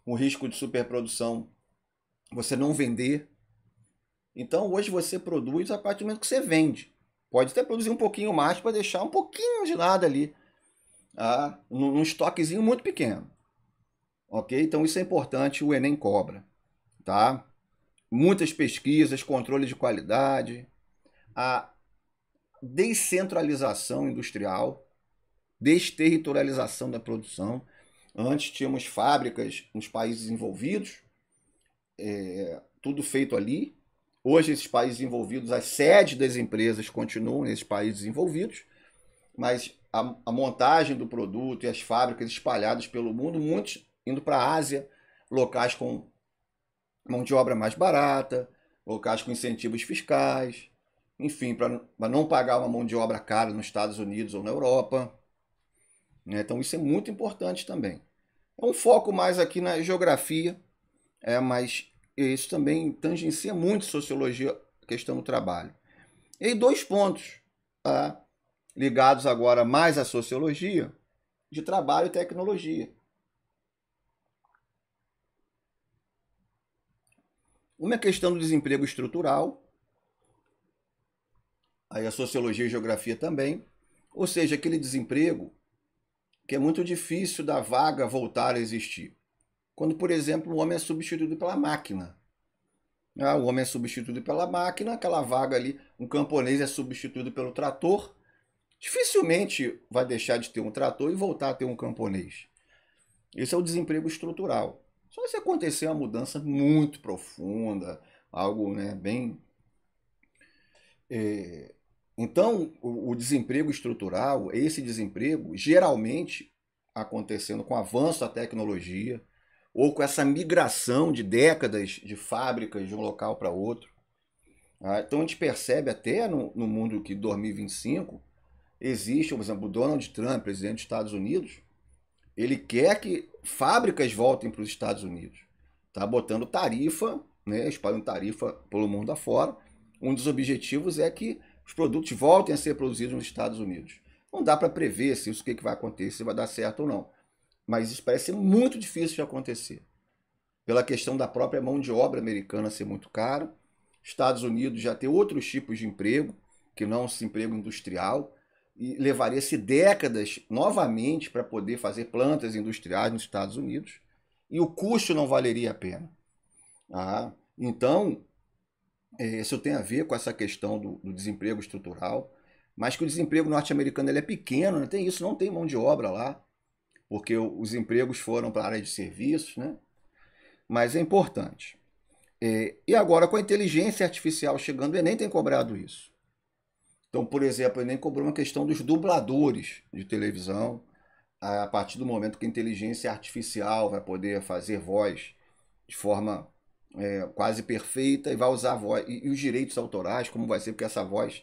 Speaker 1: o risco de superprodução, você não vender. Então hoje você produz a partir do momento que você vende. Pode até produzir um pouquinho mais para deixar um pouquinho de nada ali, num estoquezinho muito pequeno. Ok? Então isso é importante, o Enem cobra. Tá? Muitas pesquisas, controle de qualidade, a descentralização industrial, desterritorialização da produção. Antes tínhamos fábricas nos países desenvolvidos, tudo feito ali. Hoje esses países desenvolvidos, as sedes das empresas continuam nesses países desenvolvidos, mas a montagem do produto e as fábricas espalhadas pelo mundo, muitos indo para a Ásia, locais com mão de obra mais barata, locais com incentivos fiscais, enfim, para não pagar uma mão de obra cara nos Estados Unidos ou na Europa. Então isso é muito importante também. É um foco mais aqui na geografia, mas isso também tangencia muito sociologia, a questão do trabalho. E dois pontos, tá, ligados agora mais à sociologia, de trabalho e tecnologia. Uma é a questão do desemprego estrutural, aí a sociologia e a geografia também, ou seja, aquele desemprego que é muito difícil da vaga voltar a existir. Quando, por exemplo, o homem é substituído pela máquina. O homem é substituído pela máquina, aquela vaga ali, um camponês é substituído pelo trator, dificilmente vai deixar de ter um trator e voltar a ter um camponês. Esse é o desemprego estrutural. Só se acontecer uma mudança muito profunda, algo, né, bem... Então, o desemprego estrutural, esse desemprego, geralmente acontecendo com o avanço da tecnologia, ou com essa migração de décadas de fábricas de um local para outro. Então a gente percebe até no mundo que 2025 existe, por exemplo, o Donald Trump, presidente dos Estados Unidos, ele quer que fábricas voltem para os Estados Unidos. Está botando tarifa, né, espalhando tarifa pelo mundo afora. Um dos objetivos é que os produtos voltem a ser produzidos nos Estados Unidos. Não dá para prever se isso, o que vai acontecer, se vai dar certo ou não. Mas isso parece ser muito difícil de acontecer. Pela questão da própria mão de obra americana ser muito cara. Estados Unidos já tem outros tipos de emprego, que não esse emprego industrial, e levaria-se décadas novamente para poder fazer plantas industriais nos Estados Unidos, e o custo não valeria a pena. Então, isso tem a ver com essa questão do desemprego estrutural, mas que o desemprego norte-americano ele é pequeno, tem isso, não tem mão de obra lá, porque os empregos foram para a área de serviços, né? Mas é importante. E agora, com a inteligência artificial chegando, o Enem tem cobrado isso. Então, por exemplo, o Enem cobrou uma questão dos dubladores de televisão, a partir do momento que a inteligência artificial vai poder fazer voz de forma quase perfeita e vai usar a voz. E os direitos autorais, como vai ser, porque essa voz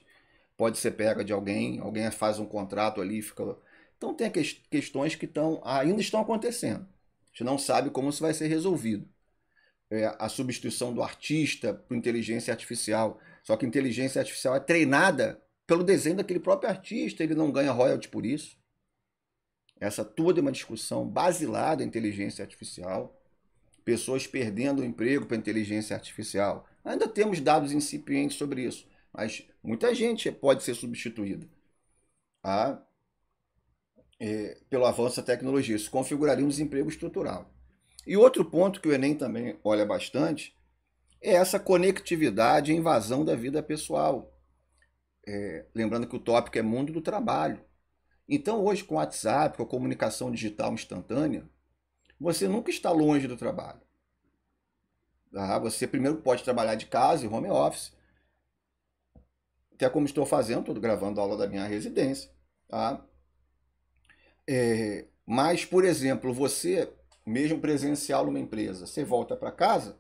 Speaker 1: pode ser pega de alguém faz um contrato ali, fica... Então tem questões que ainda estão acontecendo. A gente não sabe como isso vai ser resolvido. A substituição do artista por inteligência artificial. Só que a inteligência artificial é treinada pelo desenho daquele próprio artista, ele não ganha royalty por isso. Essa toda é uma discussão basilar da inteligência artificial. Pessoas perdendo o emprego para a inteligência artificial. Ainda temos dados incipientes sobre isso, mas muita gente pode ser substituída pelo avanço da tecnologia. Isso configuraria um desemprego estrutural. E outro ponto que o Enem também olha bastante é essa conectividade e invasão da vida pessoal. Lembrando que o tópico é mundo do trabalho. Então, hoje, com o WhatsApp, com a comunicação digital instantânea, você nunca está longe do trabalho. Você primeiro pode trabalhar de casa, em home office, até como estou fazendo, estou gravando a aula da minha residência. Mas, por exemplo, você, mesmo presencial numa empresa, você volta para casa,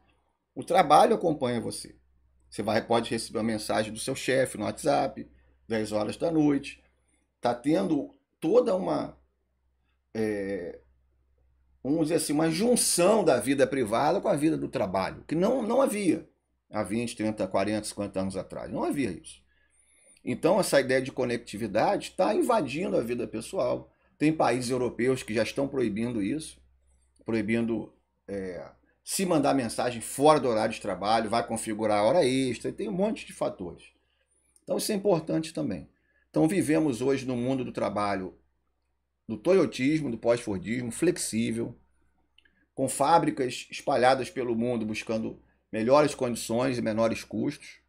Speaker 1: o trabalho acompanha você. Você pode receber uma mensagem do seu chefe no WhatsApp, 10 horas da noite. Está tendo toda vamos dizer assim, uma junção da vida privada com a vida do trabalho, que não havia há 20, 30, 40, 50 anos atrás. Não havia isso. Então, essa ideia de conectividade está invadindo a vida pessoal. Tem países europeus que já estão proibindo isso, proibindo se mandar mensagem fora do horário de trabalho, vai configurar a hora extra, tem um monte de fatores. Então, isso é importante também. Então, vivemos hoje no mundo do trabalho, do toyotismo, do pós-fordismo, flexível, com fábricas espalhadas pelo mundo buscando melhores condições e menores custos.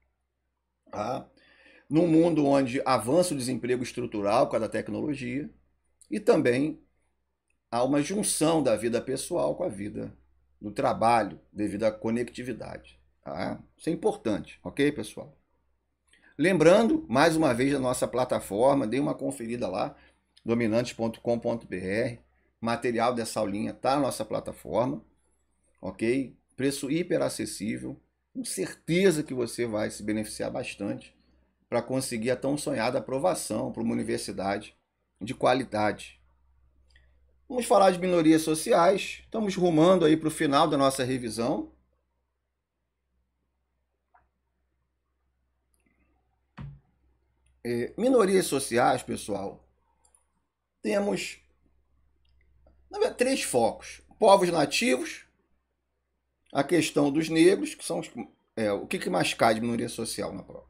Speaker 1: Num mundo onde avança o desemprego estrutural por causa da tecnologia e também há uma junção da vida pessoal com a vida do trabalho devido à conectividade. Isso é importante, ok, pessoal? Lembrando, mais uma vez, da nossa plataforma, dê uma conferida lá, dominantes.com.br. Material dessa aulinha está na nossa plataforma, ok? Preço hiper acessível, com certeza que você vai se beneficiar bastante para conseguir a tão sonhada aprovação para uma universidade de qualidade. Vamos falar de minorias sociais. Estamos rumando aí para o final da nossa revisão. Minorias sociais, pessoal, temos na verdade, 3 focos. Povos nativos, a questão dos negros, que são o que mais cai de minoria social na prova.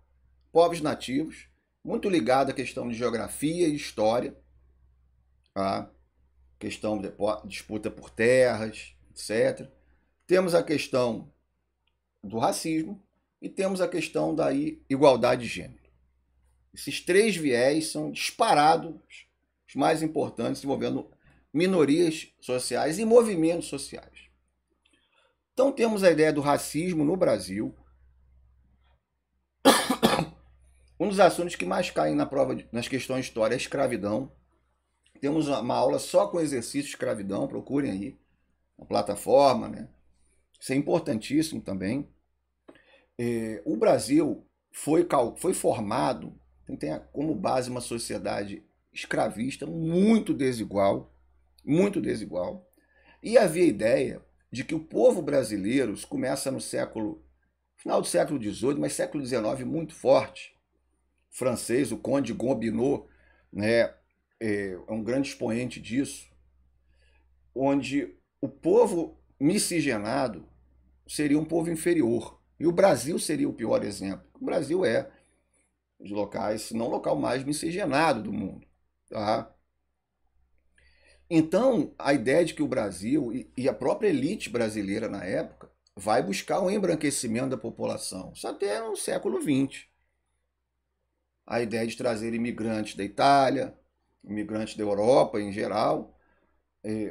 Speaker 1: Povos nativos, muito ligado à questão de geografia e história, a questão de disputa por terras, etc. Temos a questão do racismo e temos a questão da igualdade de gênero. Esses 3 viés são disparados os mais importantes envolvendo minorias sociais e movimentos sociais. Então temos a ideia do racismo no Brasil. Um dos assuntos que mais caem na prova, nas questões de história, é a escravidão. Temos uma aula só com exercício de escravidão, procurem aí na plataforma, né? Isso é importantíssimo também. O Brasil foi formado, tem como base uma sociedade escravista muito desigual, e havia a ideia de que o povo brasileiro começa no final do século XVIII, mas século XIX muito forte. O francês, o Conde Gobineau, né, é um grande expoente disso, onde o povo miscigenado seria um povo inferior. E o Brasil seria o pior exemplo. O Brasil é de locais, se não o local mais miscigenado do mundo. Tá? Então, a ideia de que o Brasil e a própria elite brasileira na época vai buscar um embranquecimento da população. Isso até no século XX. A ideia de trazer imigrantes da Itália, imigrantes da Europa em geral,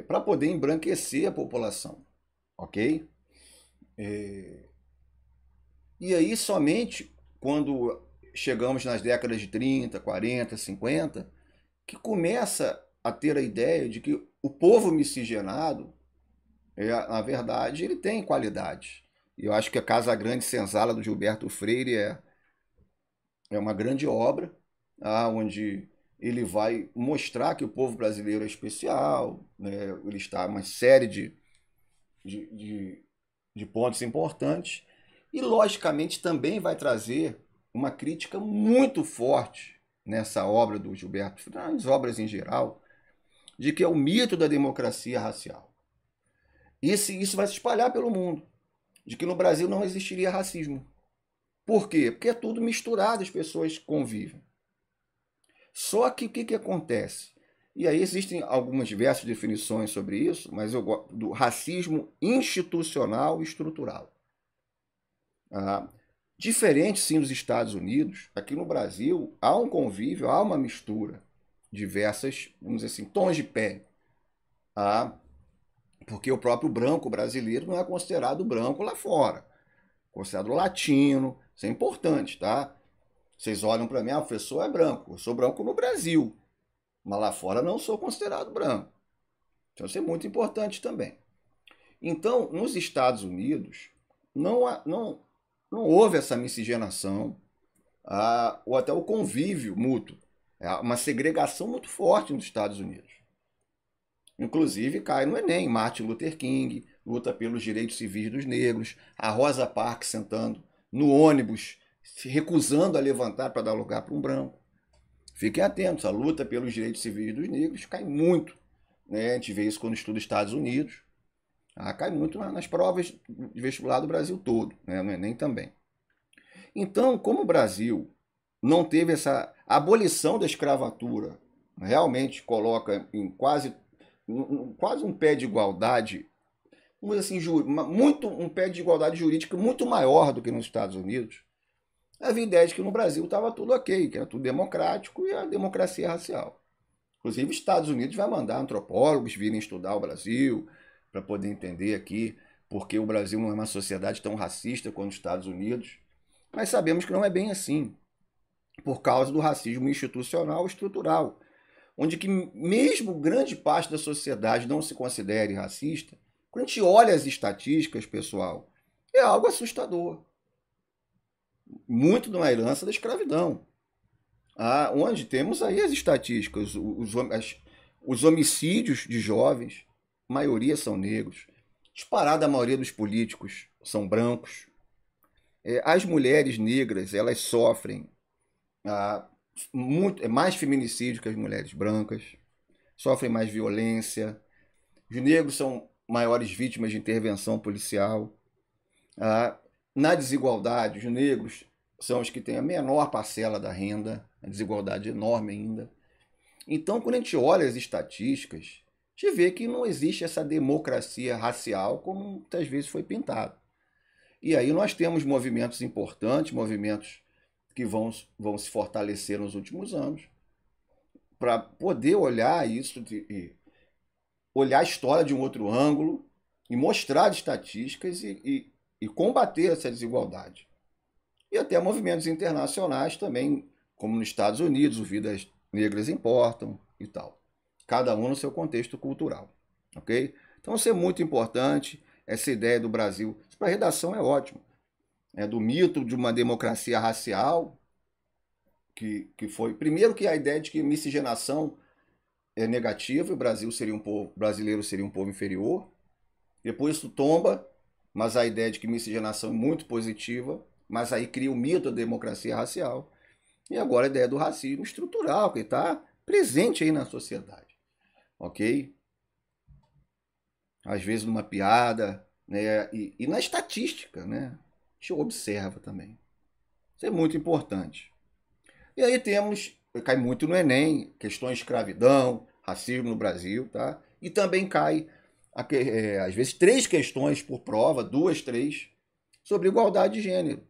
Speaker 1: para poder embranquecer a população. Ok? E aí, somente quando chegamos nas décadas de 30, 40, 50, que começa a ter a ideia de que o povo miscigenado, na verdade, ele tem qualidade. E eu acho que a Casa Grande Senzala, do Gilberto Freire, é uma grande obra, onde ele vai mostrar que o povo brasileiro é especial, né? Ele está uma série de pontos importantes, e, logicamente, também vai trazer uma crítica muito forte nessa obra do Gilberto Freire, nas obras em geral, de que é o mito da democracia racial. Isso vai se espalhar pelo mundo, de que no Brasil não existiria racismo. Por quê? Porque é tudo misturado, as pessoas convivem. Só que o que acontece? E aí existem algumas diversas definições sobre isso, mas eu gosto do racismo institucional e estrutural. Diferente, sim, dos Estados Unidos, aqui no Brasil há um convívio, há uma mistura, diversas, vamos dizer assim, tons de pele. Porque o próprio branco brasileiro não é considerado branco lá fora, considerado latino, isso é importante, tá? Vocês olham para mim, o professor é branco, eu sou branco no Brasil, mas lá fora não sou considerado branco. Então isso é muito importante também. Então, nos Estados Unidos, não houve essa miscigenação, ou até o convívio mútuo. É uma segregação muito forte nos Estados Unidos. Inclusive, cai no Enem, Martin Luther King luta pelos direitos civis dos negros, a Rosa Parks sentando no ônibus, se recusando a levantar para dar lugar para um branco. Fiquem atentos, a luta pelos direitos civis dos negros cai muito. Né? A gente vê isso quando estuda Estados Unidos. Cai muito nas provas de vestibular do Brasil todo, né? No Enem também. Então, como o Brasil não teve essa abolição da escravatura, realmente coloca em quase um pé de igualdade, vamos dizer assim, um pé de igualdade jurídica muito maior do que nos Estados Unidos, havia a ideia de que no Brasil estava tudo ok, que era tudo democrático e a democracia racial. Inclusive, os Estados Unidos vai mandar antropólogos virem estudar o Brasil para poder entender aqui porque o Brasil não é uma sociedade tão racista quanto os Estados Unidos. Mas sabemos que não é bem assim, por causa do racismo institucional e estrutural, onde que mesmo grande parte da sociedade não se considere racista, quando a gente olha as estatísticas, pessoal, é algo assustador. Muito de uma herança da escravidão. Onde temos aí as estatísticas, Os homicídios de jovens, a maioria são negros. Disparada a maioria dos políticos são brancos. As mulheres negras, elas sofrem mais feminicídio que as mulheres brancas, sofrem mais violência. Os negros são maiores vítimas de intervenção policial. Na desigualdade, os negros são os que têm a menor parcela da renda, a desigualdade é enorme ainda. Então, quando a gente olha as estatísticas, a gente vê que não existe essa democracia racial como muitas vezes foi pintado. E aí nós temos movimentos importantes, movimentos que vão se fortalecer nos últimos anos, para poder olhar isso, olhar a história de um outro ângulo e mostrar estatísticas e combater essa desigualdade. E até movimentos internacionais também, como nos Estados Unidos, o Vidas Negras Importam e tal. Cada um no seu contexto cultural. Ok? Então isso é muito importante, essa ideia do Brasil. Isso para a redação é ótimo. Do mito de uma democracia racial, que foi... Primeiro que a ideia de que miscigenação é negativa, o brasileiro seria um povo inferior. Depois isso tomba, mas a ideia de que miscigenação é muito positiva, mas aí cria o mito da democracia racial. E agora a ideia do racismo estrutural, que está presente aí na sociedade. Ok? Às vezes numa piada, né? E na estatística, né? A gente observa também. Isso é muito importante. E aí cai muito no Enem, questões de escravidão, racismo no Brasil, tá? E também cai, às vezes, 3 questões por prova, 2, 3, sobre igualdade de gênero.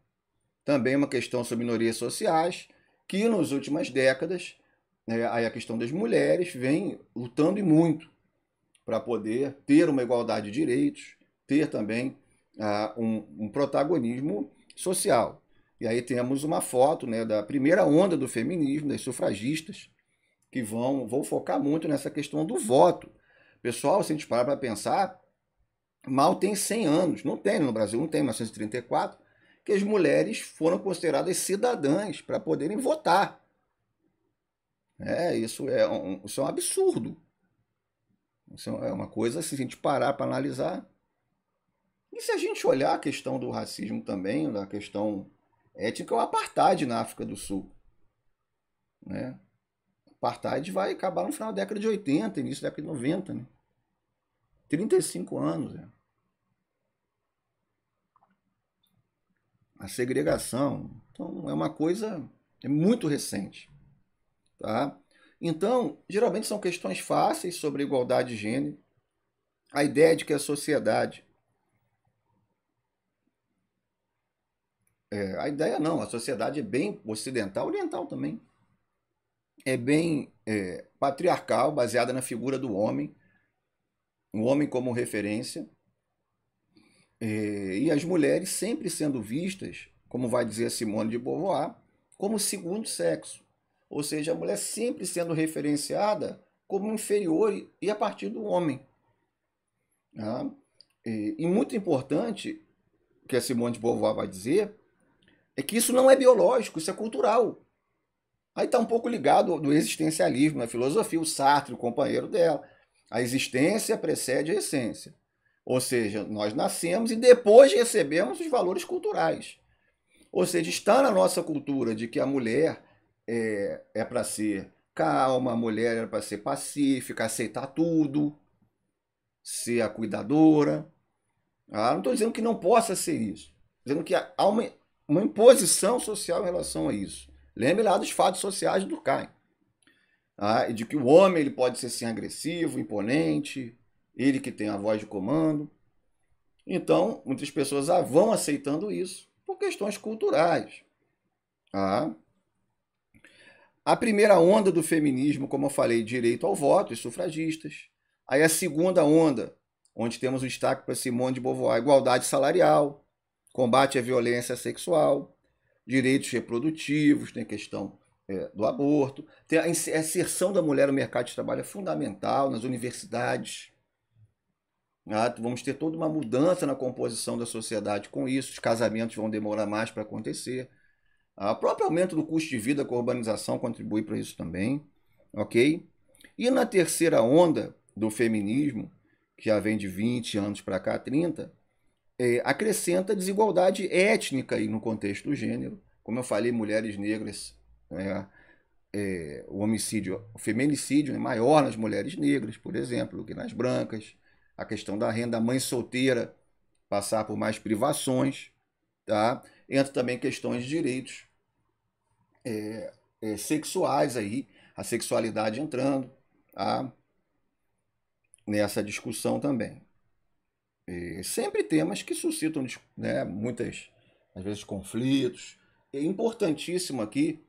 Speaker 1: Também uma questão sobre minorias sociais, que nas últimas décadas, aí a questão das mulheres vem lutando e muito para poder ter uma igualdade de direitos, ter também um protagonismo social. E aí temos uma foto, né, da primeira onda do feminismo, das sufragistas, que vão focar muito nessa questão do voto. Pessoal, se a gente parar para pensar, mal tem 100 anos, não tem no Brasil, não tem, em 1934, que as mulheres foram consideradas cidadãs para poderem votar. Isso é um absurdo. Isso é uma coisa, se a gente parar para analisar. E se a gente olhar a questão do racismo também, da questão étnica, o apartheid na África do Sul. Né? O apartheid vai acabar no final da década de 80, início da década de 90. Né? 35 anos. Né? A segregação. Então, é uma coisa muito recente. Tá? Então, geralmente são questões fáceis sobre igualdade de gênero. A ideia de que a sociedade... a ideia não, a sociedade é bem ocidental, oriental também. É bem patriarcal, baseada na figura do homem. O homem como referência. E as mulheres sempre sendo vistas, como vai dizer Simone de Beauvoir, como segundo sexo. Ou seja, a mulher sempre sendo referenciada como inferior e a partir do homem. Tá? E muito importante, que a Simone de Beauvoir vai dizer, é que isso não é biológico, isso é cultural. Aí está um pouco ligado do existencialismo, na filosofia, o Sartre, o companheiro dela. A existência precede a essência. Ou seja, nós nascemos e depois recebemos os valores culturais. Ou seja, está na nossa cultura de que a mulher é para ser calma, a mulher é para ser pacífica, aceitar tudo, ser a cuidadora. Não estou dizendo que não possa ser isso. Dizendo que há uma imposição social em relação a isso. Lembre lá dos fatos sociais do Durkheim. De que o homem ele pode ser sim agressivo, imponente, ele que tem a voz de comando. Então, muitas pessoas vão aceitando isso por questões culturais. A primeira onda do feminismo, como eu falei, direito ao voto, os sufragistas. Aí a segunda onda, onde temos o destaque para Simone de Beauvoir, igualdade salarial, combate à violência sexual, direitos reprodutivos, tem a questão do aborto, tem a inserção da mulher no mercado de trabalho é fundamental, nas universidades. Vamos ter toda uma mudança na composição da sociedade com isso, os casamentos vão demorar mais para acontecer. O próprio aumento do custo de vida com a urbanização contribui para isso também, ok? E na terceira onda do feminismo, que já vem de 20 anos para cá, 30, acrescenta desigualdade étnica aí no contexto do gênero. Como eu falei, mulheres negras, o feminicídio é maior nas mulheres negras, por exemplo, do que nas brancas. A questão da renda mãe solteira passar por mais privações, tá? Entra também questões de direitos sexuais aí, a sexualidade entrando, tá? Nessa discussão também. Sempre temas que suscitam, né, muitas, às vezes, conflitos. É importantíssimo aqui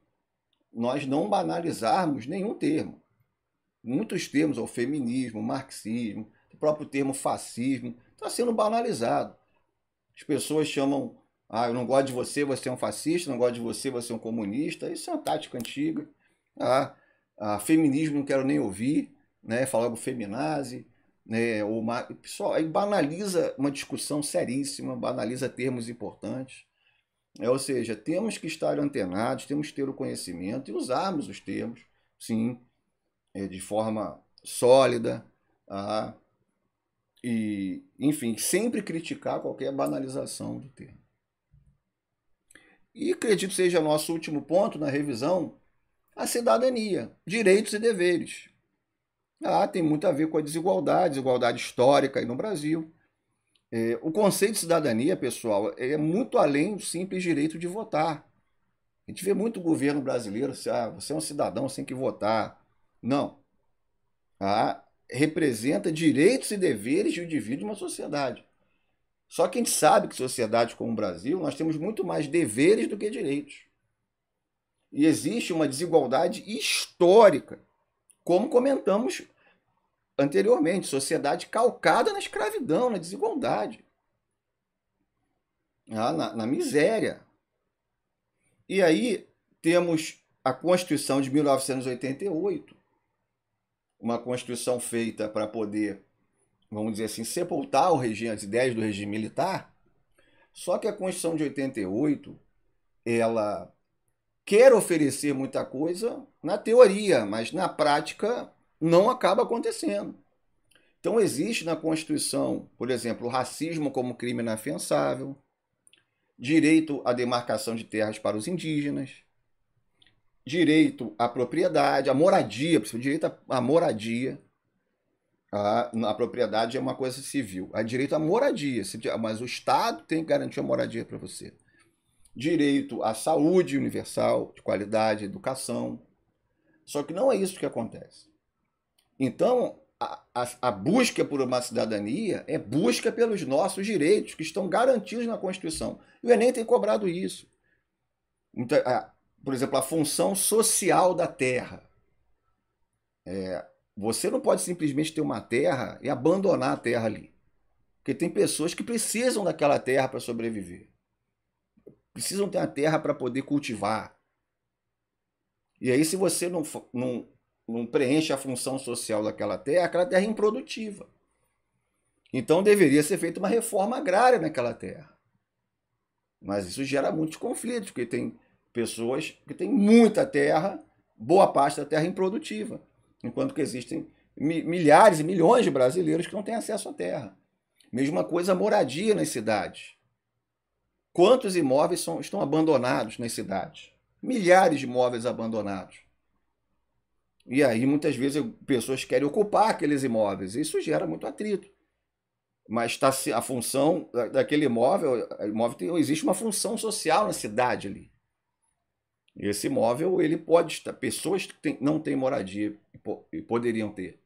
Speaker 1: nós não banalizarmos nenhum termo. Muitos termos, o feminismo, o marxismo, o próprio termo fascismo, está sendo banalizado. As pessoas chamam, eu não gosto de você, você é um fascista, não gosto de você, você é um comunista. Isso é uma tática antiga. Feminismo não quero nem ouvir, né? Falar do feminazi, né? Pessoal, aí banaliza uma discussão seríssima, banaliza termos importantes. Ou seja, temos que estar antenados, temos que ter o conhecimento e usarmos os termos, sim, de forma sólida, e, enfim, sempre criticar qualquer banalização do termo. E acredito que seja nosso último ponto na revisão, a cidadania, direitos e deveres. Tem muito a ver com a desigualdade histórica aí no Brasil. O conceito de cidadania, pessoal, é muito além do simples direito de votar. A gente vê muito governo brasileiro, você é um cidadão, você tem que votar. Não. Representa direitos e deveres de um indivíduo em uma sociedade. Só que a gente sabe que sociedades como o Brasil, nós temos muito mais deveres do que direitos. E existe uma desigualdade histórica, como comentamos anteriormente, sociedade calcada na escravidão, na desigualdade, na miséria. E aí temos a Constituição de 1988, uma Constituição feita para poder, vamos dizer assim, sepultar as ideias do regime militar. Só que a Constituição de 88, ela quer oferecer muita coisa na teoria, mas na prática não acaba acontecendo. Então existe na Constituição, por exemplo, o racismo como crime inafiançável, direito à demarcação de terras para os indígenas, direito à propriedade, à moradia, direito à moradia. A propriedade é uma coisa civil. Há direito à moradia, mas o Estado tem que garantir a moradia para você. Direito à saúde universal, de qualidade, educação. Só que não é isso que acontece. Então, a busca por uma cidadania é busca pelos nossos direitos, que estão garantidos na Constituição. E o Enem tem cobrado isso. Então, por exemplo, a função social da terra. Você não pode simplesmente ter uma terra e abandonar a terra ali. Porque tem pessoas que precisam daquela terra para sobreviver. Precisam ter a terra para poder cultivar. E aí, se você não preenche a função social daquela terra, aquela terra é improdutiva. Então, deveria ser feita uma reforma agrária naquela terra. Mas isso gera muitos conflitos, porque tem pessoas que têm muita terra, boa parte da terra improdutiva. Enquanto que existem milhares e milhões de brasileiros que não têm acesso à terra. Mesma coisa a moradia nas cidades. Quantos imóveis estão abandonados nas cidades? Milhares de imóveis abandonados. E aí, muitas vezes, pessoas querem ocupar aqueles imóveis. Isso gera muito atrito. Mas a função daquele imóvel existe uma função social na cidade ali. Esse imóvel, ele pode estar... Pessoas que não têm moradia e poderiam ter.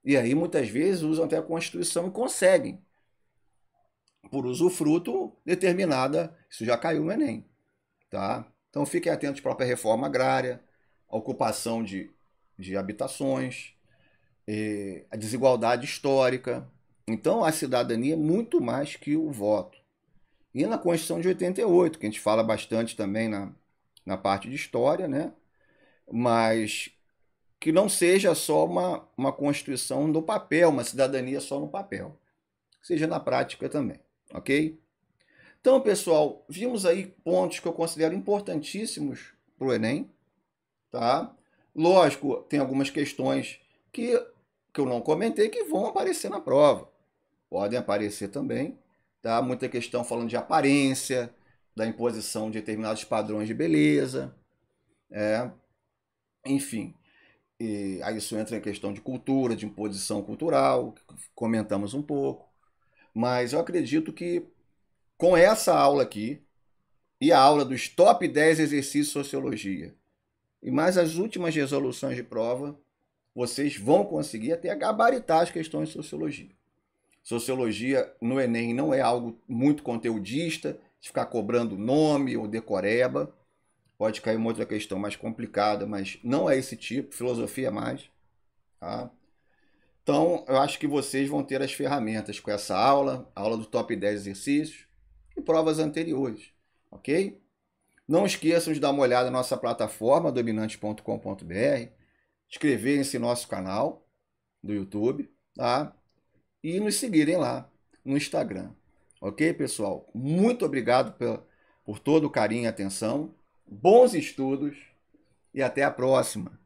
Speaker 1: E aí, muitas vezes, usam até a Constituição e conseguem, por usufruto determinada. Isso já caiu no Enem. Tá? Então, fiquem atentos à própria reforma agrária, a ocupação de habitações, a desigualdade histórica. Então, a cidadania é muito mais que o voto. E na Constituição de 88, que a gente fala bastante também na parte de história, né? Mas que não seja só uma Constituição no papel, uma cidadania só no papel. Seja na prática também, ok? Então, pessoal, vimos aí pontos que eu considero importantíssimos para o Enem, tá? Lógico, tem algumas questões que eu não comentei, que vão aparecer na prova. Podem aparecer também, tá? Muita questão falando de aparência, da imposição de determinados padrões de beleza, enfim. E aí isso entra em questão de cultura, de imposição cultural, que comentamos um pouco. Mas eu acredito que com essa aula aqui, e a aula dos top 10 exercícios de sociologia, e mais as últimas resoluções de prova, vocês vão conseguir até gabaritar as questões de sociologia. Sociologia no Enem não é algo muito conteudista, de ficar cobrando nome ou decoreba. Pode cair uma outra questão mais complicada, mas não é esse tipo, filosofia mais. Tá? Então, eu acho que vocês vão ter as ferramentas com essa aula, a aula do top 10 exercícios e provas anteriores, ok? Não esqueçam de dar uma olhada na nossa plataforma, dominante.com.br, inscreverem-se no nosso canal do YouTube, tá? E nos seguirem lá no Instagram. Ok, pessoal? Muito obrigado por todo o carinho e atenção. Bons estudos e até a próxima.